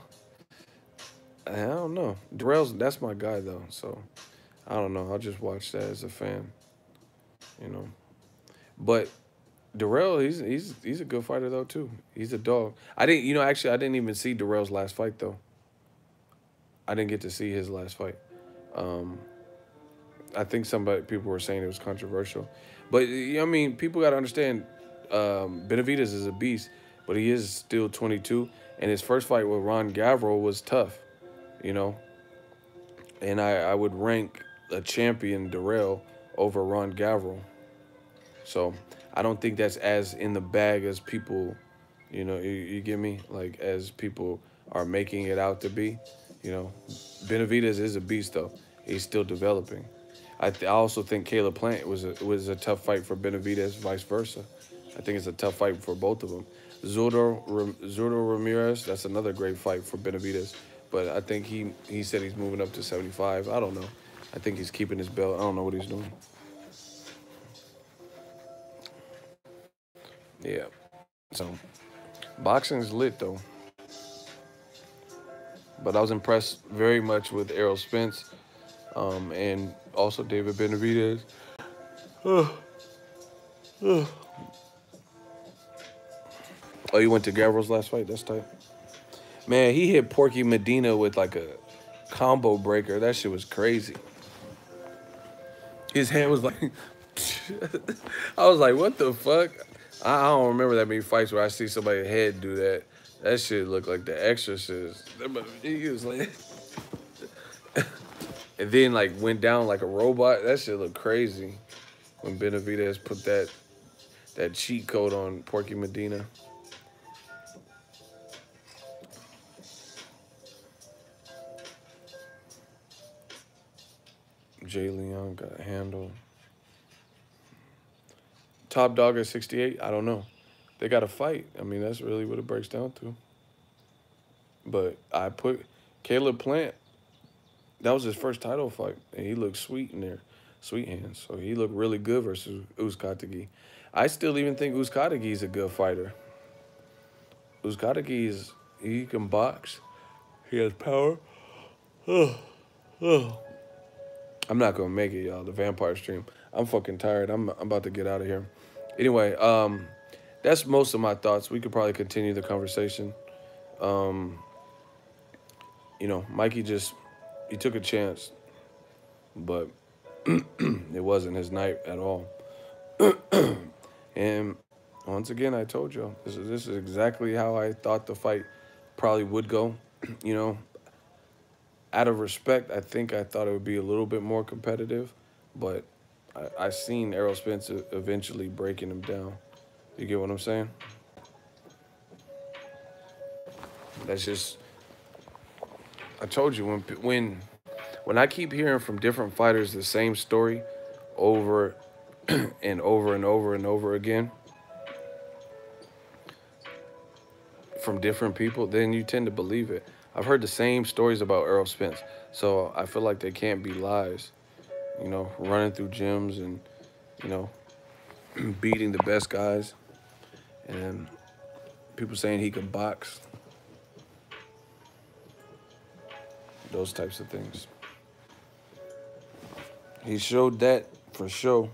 I don't know. That's my guy, though, so I don't know. I'll just watch that as a fan, you know. But Durrell, he's a good fighter, though, too. He's a dog. I didn't even see Durrell's last fight, though. I didn't get to see his last fight. I think people were saying it was controversial. But, I mean, people got to understand Benavidez is a beast, but he is still 22. And his first fight with Ron Gavril was tough, you know. And I would rank a champion Durrell over Ron Gavril. So I don't think that's as in the bag as people, you know, you get me? Like, as people are making it out to be. You know, Benavidez is a beast, though. He's still developing. I also think Caleb Plant was a tough fight for Benavidez, vice versa. I think it's a tough fight for both of them. Zurdo Ramirez, that's another great fight for Benavidez. But I think he said he's moving up to 75. I don't know. I think he's keeping his belt. I don't know what he's doing. Yeah. So, boxing's lit, though. But I was impressed very much with Errol Spence and also David Benavidez. Oh, you went to Gavril's last fight? That's tight. Man, he hit Porky Medina with like a combo breaker. That shit was crazy. His head was like... I was like, what the fuck? I don't remember that many fights where I see somebody's head do that. That shit looked like The Exorcist. He was like... and then, like, went down like a robot. That shit looked crazy when Benavidez put that cheat code on Porky Medina. Jay Leon got handled. Top dog at 68, I don't know. They got to fight. I mean, that's really what it breaks down to. But I put Caleb Plant, that was his first title fight, and he looked sweet in there, sweet hands. So he looked really good versus Uzcategui. I still even think Uzcategui's a good fighter. He can box. He has power. I'm not gonna make it, y'all. The vampire stream. I'm fucking tired. I'm about to get out of here. Anyway, that's most of my thoughts. We could probably continue the conversation. You know, Mikey he took a chance, but it wasn't his night at all. And once again, I told you, this is exactly how I thought the fight probably would go. You know, out of respect, I thought it would be a little bit more competitive, but I seen Errol Spence eventually breaking him down. You get what I'm saying? That's just, I told you, when I keep hearing from different fighters the same story over and over and over and over again from different people, then you tend to believe it. I've heard the same stories about Errol Spence, so I feel like they can't be lies. You know, running through gyms and, you know, beating the best guys, and people saying he can box. Those types of things. He showed that for sure.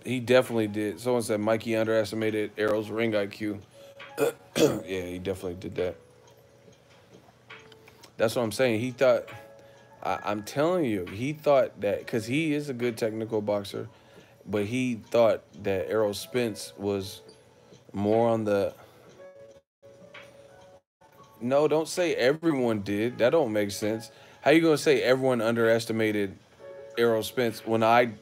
He definitely did. Someone said Mikey underestimated Errol's ring IQ. Yeah, he definitely did that. That's what I'm saying. He thought, I'm telling you, he thought that, because he is a good technical boxer, but he thought that Errol Spence was more on the, no, don't say everyone did. That don't make sense. How you going to say everyone underestimated Errol Spence when I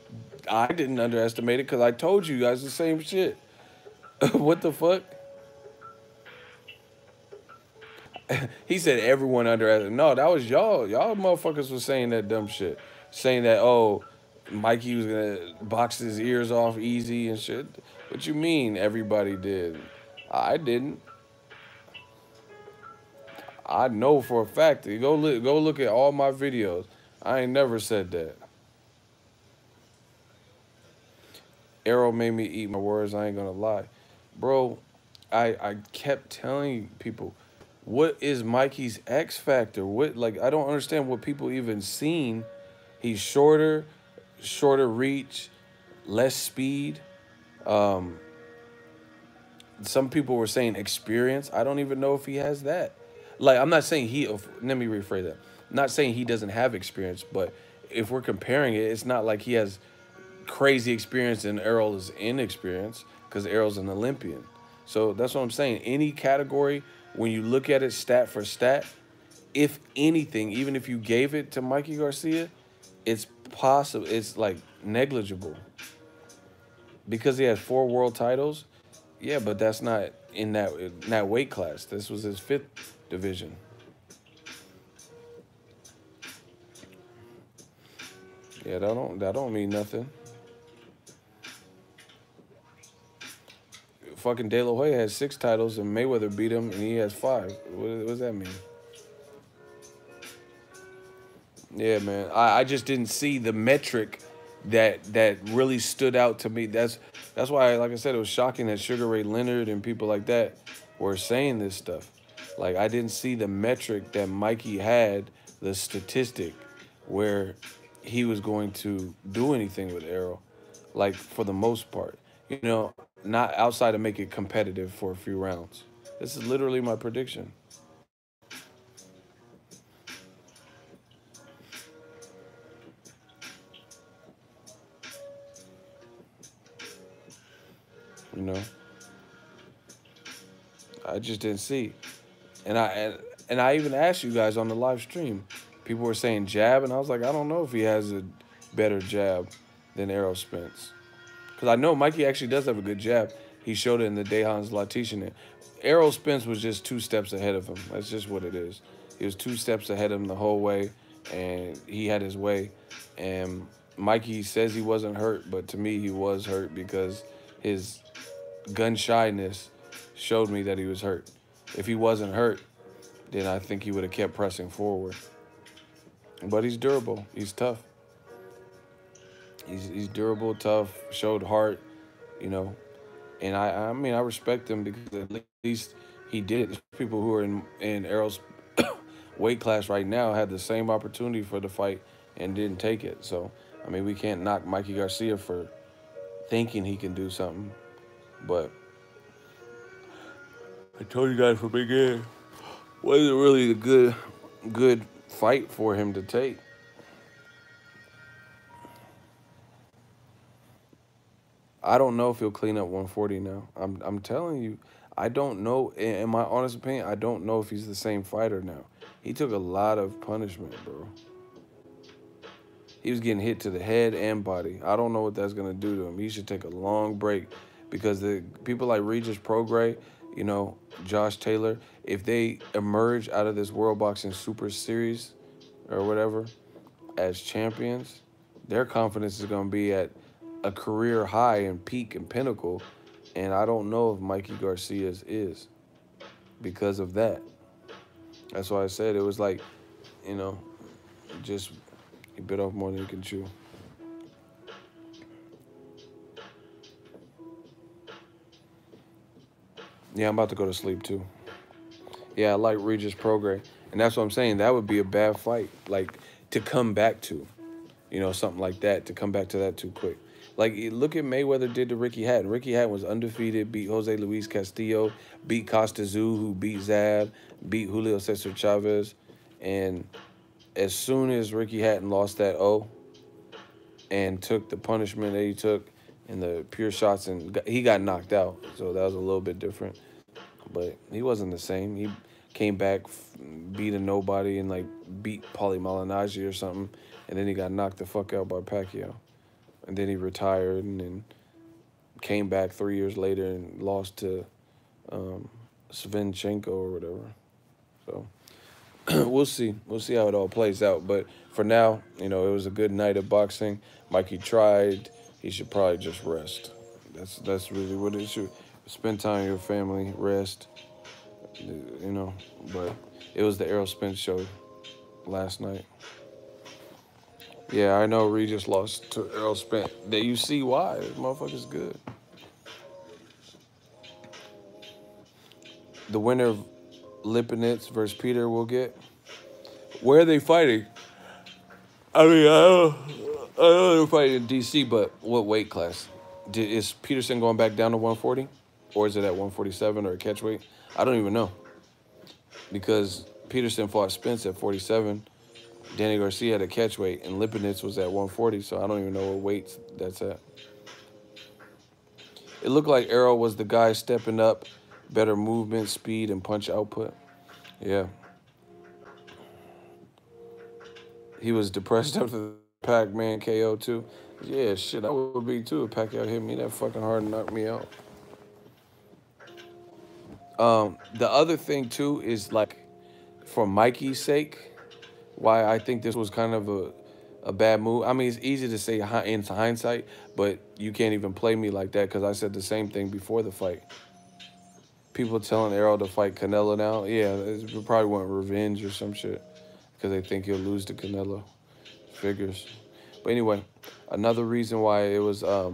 didn't underestimate it, because I told you guys the same shit. What the fuck? He said everyone underestimated. No, that was y'all. Y'all motherfuckers was saying that dumb shit. Saying that, oh, Mikey was going to box his ears off easy and shit. What you mean everybody did? I didn't. I know for a fact. Go look at all my videos. I ain't never said that. Errol made me eat my words. I ain't gonna lie. Bro, I kept telling people, what is Mikey's X factor? What, like, I don't understand what people even seen. He's shorter reach, less speed. Some people were saying experience. I don't even know if he has that. Like, I'm not saying let me rephrase that. I'm not saying he doesn't have experience, but if we're comparing it, it's not like he has crazy experience and Errol is inexperienced, because Errol's an Olympian. So that's what I'm saying. Any category, when you look at it stat for stat, if anything, even if you gave it to Mikey Garcia, it's possible, it's like negligible. Because he has 4 world titles, yeah, but that's not in that weight class. This was his 5th division. Yeah, that don't mean nothing. Fucking De La Hoya has 6 titles and Mayweather beat him and he has 5. What does that mean? Yeah, man. I just didn't see the metric that really stood out to me. That's why, like I said, it was shocking that Sugar Ray Leonard and people like that were saying this stuff. Like, I didn't see the metric that Mikey had, the statistic, where he was going to do anything with Errol, like, for the most part. You know, not outside of make it competitive for a few rounds. This is literally my prediction. You know, I just didn't see. And I even asked you guys on the live stream. People were saying jab, and I was like, I don't know if he has a better jab than Errol Spence. Because I know Mikey actually does have a good jab. He showed it in the Dejan's Latition. ERROL Spence was just 2 steps ahead of him. That's just what it is. He was 2 steps ahead of him the whole way, and he had his way. And Mikey says he wasn't hurt, but to me he was hurt because his gun shyness showed me that he was hurt. If he wasn't hurt, then I think he would have kept pressing forward. But he's durable. He's tough. He's durable, tough, showed heart, you know. And I mean, I respect him because at least he did it. There's people who are in ERROL's weight class right now had the same opportunity for the fight and didn't take it. So, I mean, we can't knock Mikey Garcia for thinking he can do something. But I told you guys from the beginning, wasn't really a good fight for him to take. I don't know if he'll clean up 140 now. I'm telling you, I don't know. In my honest opinion, I don't know if he's the same fighter now. He took a lot of punishment, bro. He was getting hit to the head and body. I don't know what that's gonna do to him. He should take a long break because the people like Regis Prograis, you know, Josh Taylor, if they emerge out of this World Boxing Super Series or whatever as champions, their confidence is gonna be at a career high and peak and pinnacle, and I don't know if Mikey Garcia's is because of that. That's why I said it was like, you know, just he bit off more than he can chew. Yeah, I'm about to go to sleep too. Yeah, I like Regis Prograis, and that's what I'm saying. That would be a bad fight, like to come back to, you know, something like that, to come back to that too quick. Like, look at Mayweather did to Ricky Hatton. Ricky Hatton was undefeated, beat Jose Luis Castillo, beat Costa Zoo, who beat Zab, beat Julio Cesar Chavez. And as soon as Ricky Hatton lost that O and took the punishment that he took and the pure shots, and he got knocked out. So that was a little bit different. But he wasn't the same. He came back, beat a nobody, and, like, beat Paulie Malignaggi or something. And then he got knocked the fuck out by Pacquiao. And then he retired and then came back 3 years later and lost to Svinchenko or whatever. So we'll see. We'll see how it all plays out. But for now, you know, it was a good night of boxing. Mikey tried. He should probably just rest. That's really what it should. Spend time with your family, rest, you know. But it was the ERROL Spence show last night. Yeah, I know Regis lost to ERROL Spence. That you see why. This motherfucker's good. The winner of Lipinets versus Peter will get. Where are they fighting? I mean, I know they're fighting in D.C., but what weight class? Is Peterson going back down to 140? Or is it at 147 or a catch weight? I don't even know. Because Peterson fought Spence at 47. Danny Garcia had a catch weight, and Lipinets was at 140, so I don't even know what weight that's at. It looked like ERROL was the guy stepping up, better movement, speed, and punch output. Yeah. He was depressed after the Pac-Man KO, too. Yeah, shit, I would be, too, if Pacquiao hit me that fucking hard and knocked me out. The other thing, too, is, like, for Mikey's sake, why I think this was kind of a bad move. I mean, it's easy to say in hindsight, but you can't even play me like that because I said the same thing before the fight. People telling ERROL to fight Canelo now, yeah, it probably want revenge or some shit because they think he'll lose to Canelo. Figures. But anyway, another reason why it was a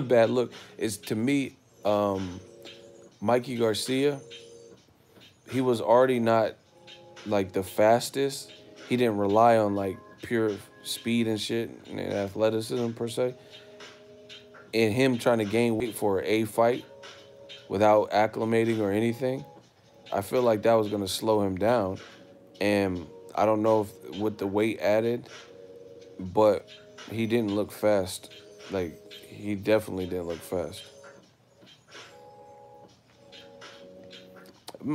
bad look is, to me, Mikey Garcia, he was already not, like, the fastest. He didn't rely on, like, pure speed and shit and athleticism, per se. And him trying to gain weight for a fight without acclimating or anything, I feel like that was going to slow him down. And I don't know if with the weight added, but he didn't look fast. Like, he definitely didn't look fast.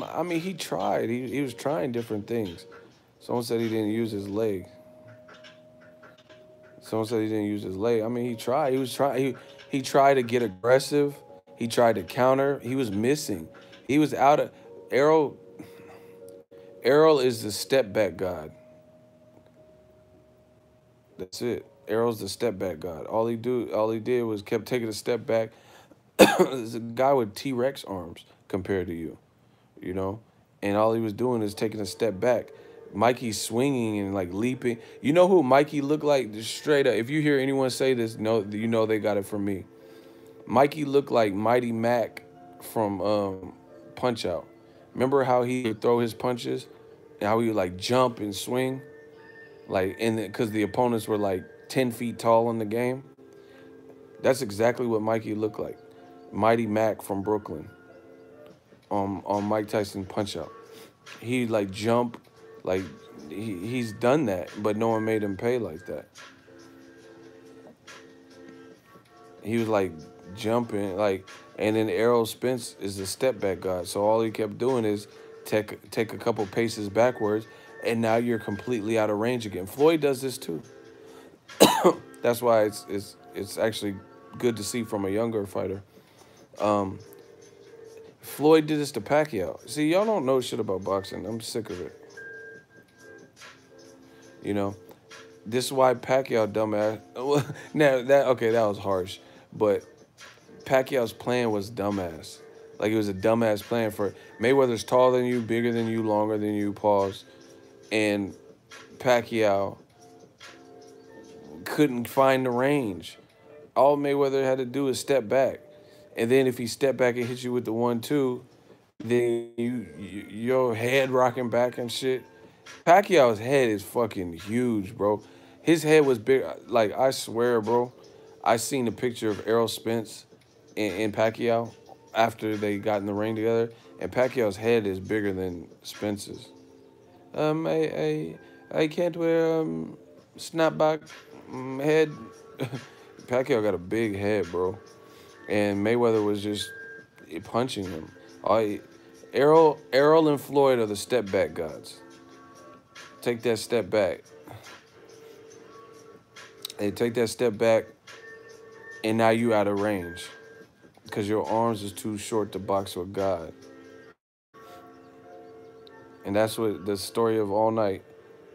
I mean, he tried. He was trying different things. Someone said he didn't use his leg. Someone said he didn't use his leg. I mean, he tried. He was trying. He tried to get aggressive. He tried to counter. He was missing. He was out of Errol. Errol is the step back god. That's it. Errol's the step back god. All he did was kept taking a step back. There's a guy with T-Rex arms compared to you, you know, and all he was doing is taking a step back. Mikey's swinging and like leaping. You know who Mikey looked like? Just straight up. If you hear anyone say this, no, you know they got it from me. Mikey looked like Mighty Mac from Punch Out. Remember how he would throw his punches, and how he would like jump and swing, like, and because the opponents were like 10 feet tall in the game. That's exactly what Mikey looked like. Mighty Mac from Brooklyn on Mike Tyson Punch Out. He like jump, like he's done that, but no one made him pay like that. He was like jumping, like, and then Errol Spence is the step back god. So all he kept doing is take a couple paces backwards, and now you're completely out of range again. Floyd does this too. That's why it's actually good to see from a younger fighter. Floyd did this to Pacquiao. See, y'all don't know shit about boxing. I'm sick of it. You know, this is why Pacquiao dumbass. Now that was harsh, but Pacquiao's plan was dumbass. Like, it was a dumbass plan for Mayweather's taller than you, bigger than you, longer than you. Pause. And Pacquiao couldn't find the range. All Mayweather had to do is step back. And then if he stepped back and hit you with the 1-2, then your head rocking back and shit. Pacquiao's head is fucking huge, bro. His head was big. Like, I swear, bro, I seen a picture of Errol Spence and Pacquiao after they got in the ring together, and Pacquiao's head is bigger than Spence's. I can't wear snapback head. Pacquiao got a big head, bro. And Mayweather was just punching him. Errol and Floyd are the step back gods. Take that step back. Hey, take that step back, and now you out of range because your arms is too short to box with God. And that's what the story of all night.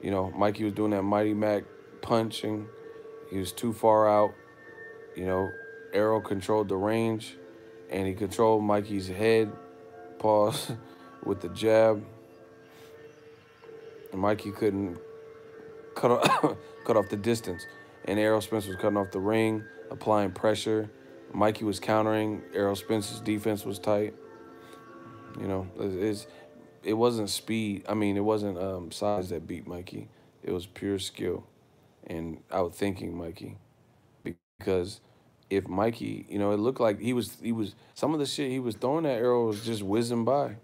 You know, Mikey was doing that Mighty Mac punching. He was too far out. You know, Errol controlled the range, and he controlled Mikey's head, pause, with the jab. And Mikey couldn't cut off the distance. And Errol Spence was cutting off the ring, applying pressure. Mikey was countering. Errol Spence's defense was tight. You know, it wasn't speed. I mean, it wasn't size that beat Mikey. It was pure skill and outthinking Mikey. Because if Mikey, you know, it looked like he was some of the shit he was throwing at Errol was just whizzing by.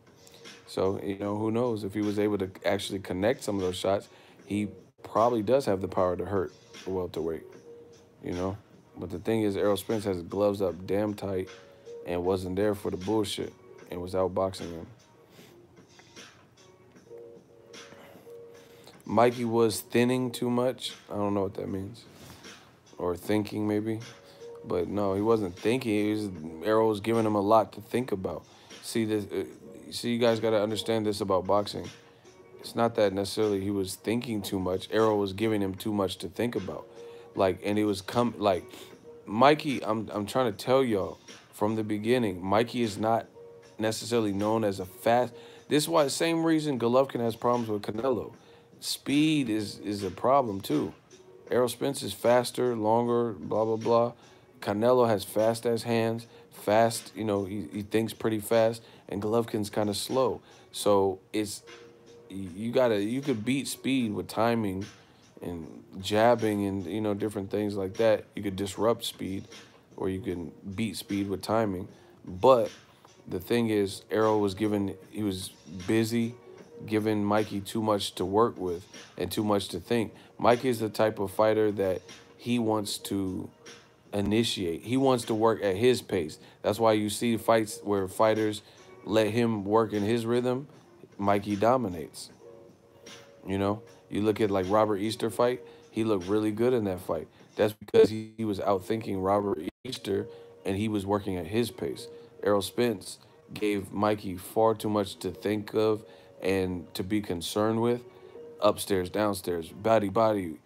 So, you know, who knows if he was able to actually connect some of those shots, he probably does have the power to hurt a welterweight, you know. But the thing is, Errol Spence has his gloves up damn tight and wasn't there for the bullshit and was outboxing him. Mikey was thinning too much. I don't know what that means. Or thinking, maybe. But no, he wasn't thinking. Errol was giving him a lot to think about. See, you guys got to understand this about boxing. It's not that necessarily he was thinking too much. Errol was giving him too much to think about. Like, and it was like, Mikey, I'm trying to tell y'all from the beginning, Mikey is not necessarily known as a fast. This is why the same reason Golovkin has problems with Canelo. Speed is a problem too. Errol Spence is faster, longer, blah, blah, blah. Canelo has fast-ass hands, fast, you know, he thinks pretty fast, and Golovkin's kind of slow. So you could beat speed with timing and jabbing and, you know, different things like that. You could disrupt speed, or you can beat speed with timing. But the thing is, Errol was he was busy, giving Mikey too much to work with and too much to think. Mikey is the type of fighter that he wants to initiate. He wants to work at his pace. That's why you see fights where fighters let him work in his rhythm. Mikey dominates. You know, you look at like Robert Easter fight. He looked really good in that fight. That's because he was outthinking Robert Easter, and he was working at his pace. Errol Spence gave Mikey far too much to think of and to be concerned with. Upstairs, downstairs, body, body,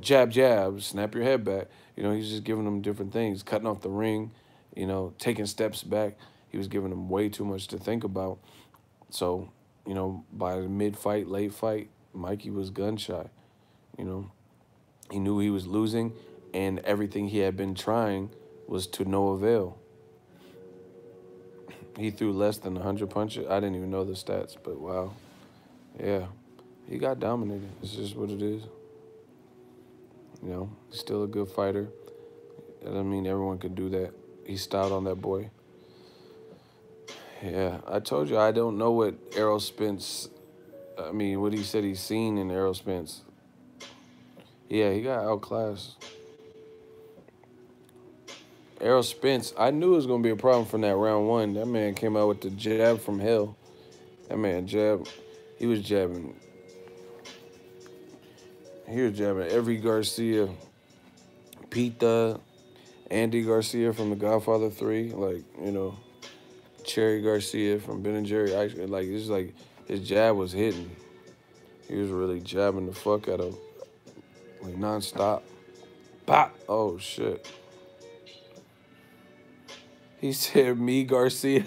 jab, jab, snap your head back. You know, he's just giving them different things, cutting off the ring, you know, taking steps back. He was giving them way too much to think about. So, you know, by mid fight, late fight, Mikey was gun shy. You know, he knew he was losing, and everything he had been trying was to no avail. He threw less than 100 punches. I didn't even know the stats, but wow. Yeah, he got dominated. It's just what it is. You know, he's still a good fighter. That doesn't mean everyone can do that. He styled on that boy. Yeah, I told you I don't know what Errol Spence, I mean, what he said he's seen in Errol Spence. Yeah, he got outclassed. Errol Spence, I knew it was going to be a problem from that round one. That man came out with the jab from hell. That man jabbed. He was jabbing. He was jabbing every Garcia. Pita, Andy Garcia from The Godfather 3. Like, you know, Cherry Garcia from Ben and Jerry. Like, it's like his jab was hitting. He was really jabbing the fuck out of, like, nonstop. Pop. Oh, shit. He said, me, Garcia.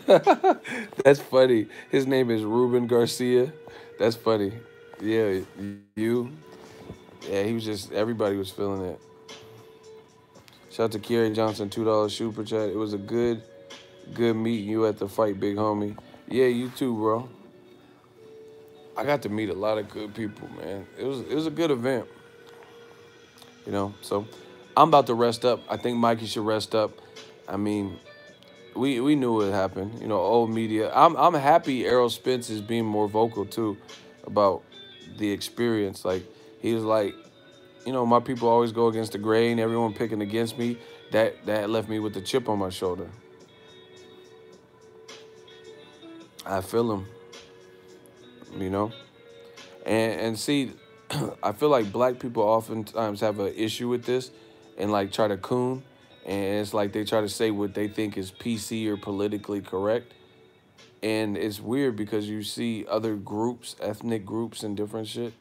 That's funny. His name is Ruben Garcia. That's funny. Yeah, you. Yeah, he was just, everybody was feeling it. Shout out to Kerry Johnson, $2 super chat. It was a good meeting you at the fight, big homie. Yeah, you too, bro. I got to meet a lot of good people, man. It was a good event. You know, so I'm about to rest up. I think Mikey should rest up. I mean, we knew what happened. You know, old media. I'm happy Errol Spence is being more vocal too about the experience. Like, he was like, you know, my people always go against the grain, everyone picking against me. That left me with the chip on my shoulder. I feel him, you know? And see, I feel like black people oftentimes have an issue with this and like try to coon. And it's like they try to say what they think is PC or politically correct. And it's weird because you see other groups, ethnic groups and different shit.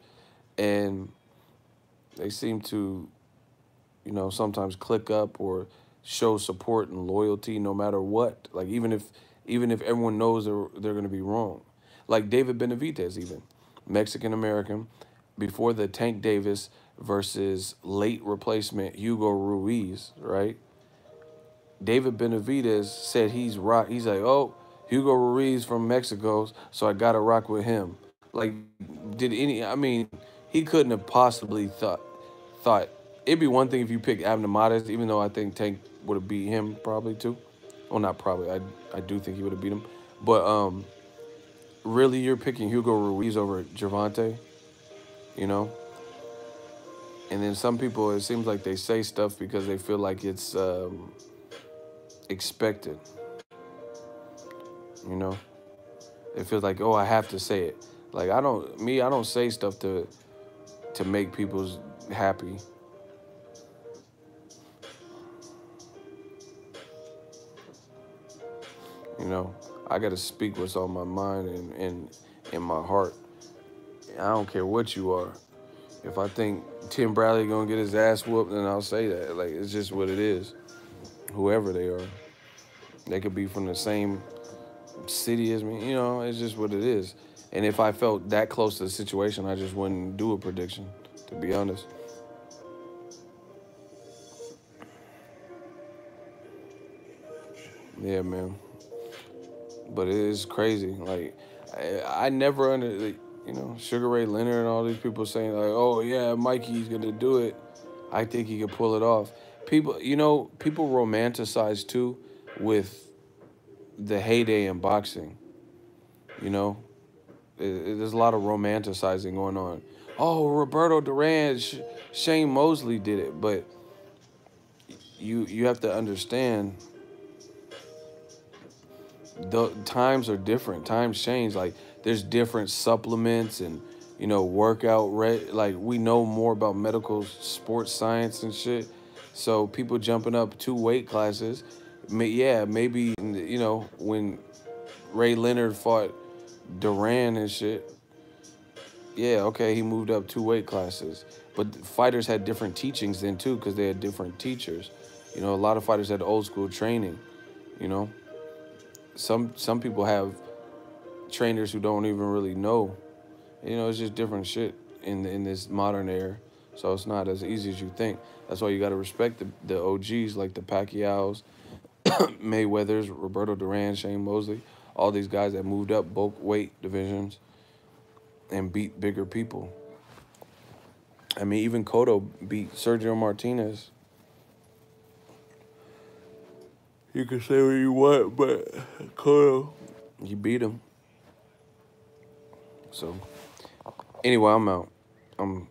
And they seem to, you know, sometimes click up or show support and loyalty no matter what. Like, even if everyone knows they're going to be wrong. Like David Benavidez, even. Mexican-American, before the Tank Davis versus late replacement Hugo Ruiz, right? David Benavidez said he's like, oh, Hugo Ruiz from Mexico, so I got to rock with him. Like, I mean, he couldn't have possibly thought, it'd be one thing if you pick Abner Mares, even though I think Tank would have beat him probably too. Well, not probably. I do think he would have beat him. But really, you're picking Hugo Ruiz over Gervonta, you know? And then some people, it seems like they say stuff because they feel like it's expected, you know? It feels like, oh, I have to say it. Like, I don't say stuff to make people happy. You know, I got to speak what's on my mind and in my heart. I don't care what you are. If I think Tim Bradley going to get his ass whooped, then I'll say that. Like, it's just what it is. Whoever they are. They could be from the same city as me. You know, it's just what it is. And if I felt that close to the situation, I just wouldn't do a prediction, to be honest. Yeah, man. But it is crazy. Like, I never you know, Sugar Ray Leonard and all these people saying, like, oh, yeah, Mikey's going to do it. I think he could pull it off. People, you know, people romanticize, too, with the heyday in boxing. You know, there's a lot of romanticizing going on. Oh, Roberto Duran, Shane Mosley did it. But you have to understand, the times are different. Times change. Like, there's different supplements and, you know, like, we know more about medical sports science and shit. So people jumping up 2 weight classes, yeah, maybe, you know, when Ray Leonard fought Duran and shit, yeah, okay, he moved up 2 weight classes. But fighters had different teachings then too, because they had different teachers. You know, a lot of fighters had old school training. You know, some people have trainers who don't even really know. You know, it's just different shit in this modern era. So it's not as easy as you think. That's why you got to respect the OGs like the Pacquiaos, Mayweathers, Roberto Duran, Shane Mosley, all these guys that moved up bulk weight divisions and beat bigger people. I mean, even Cotto beat Sergio Martinez. You can say what you want, but Cotto, you beat him. So, anyway, I'm out. I'm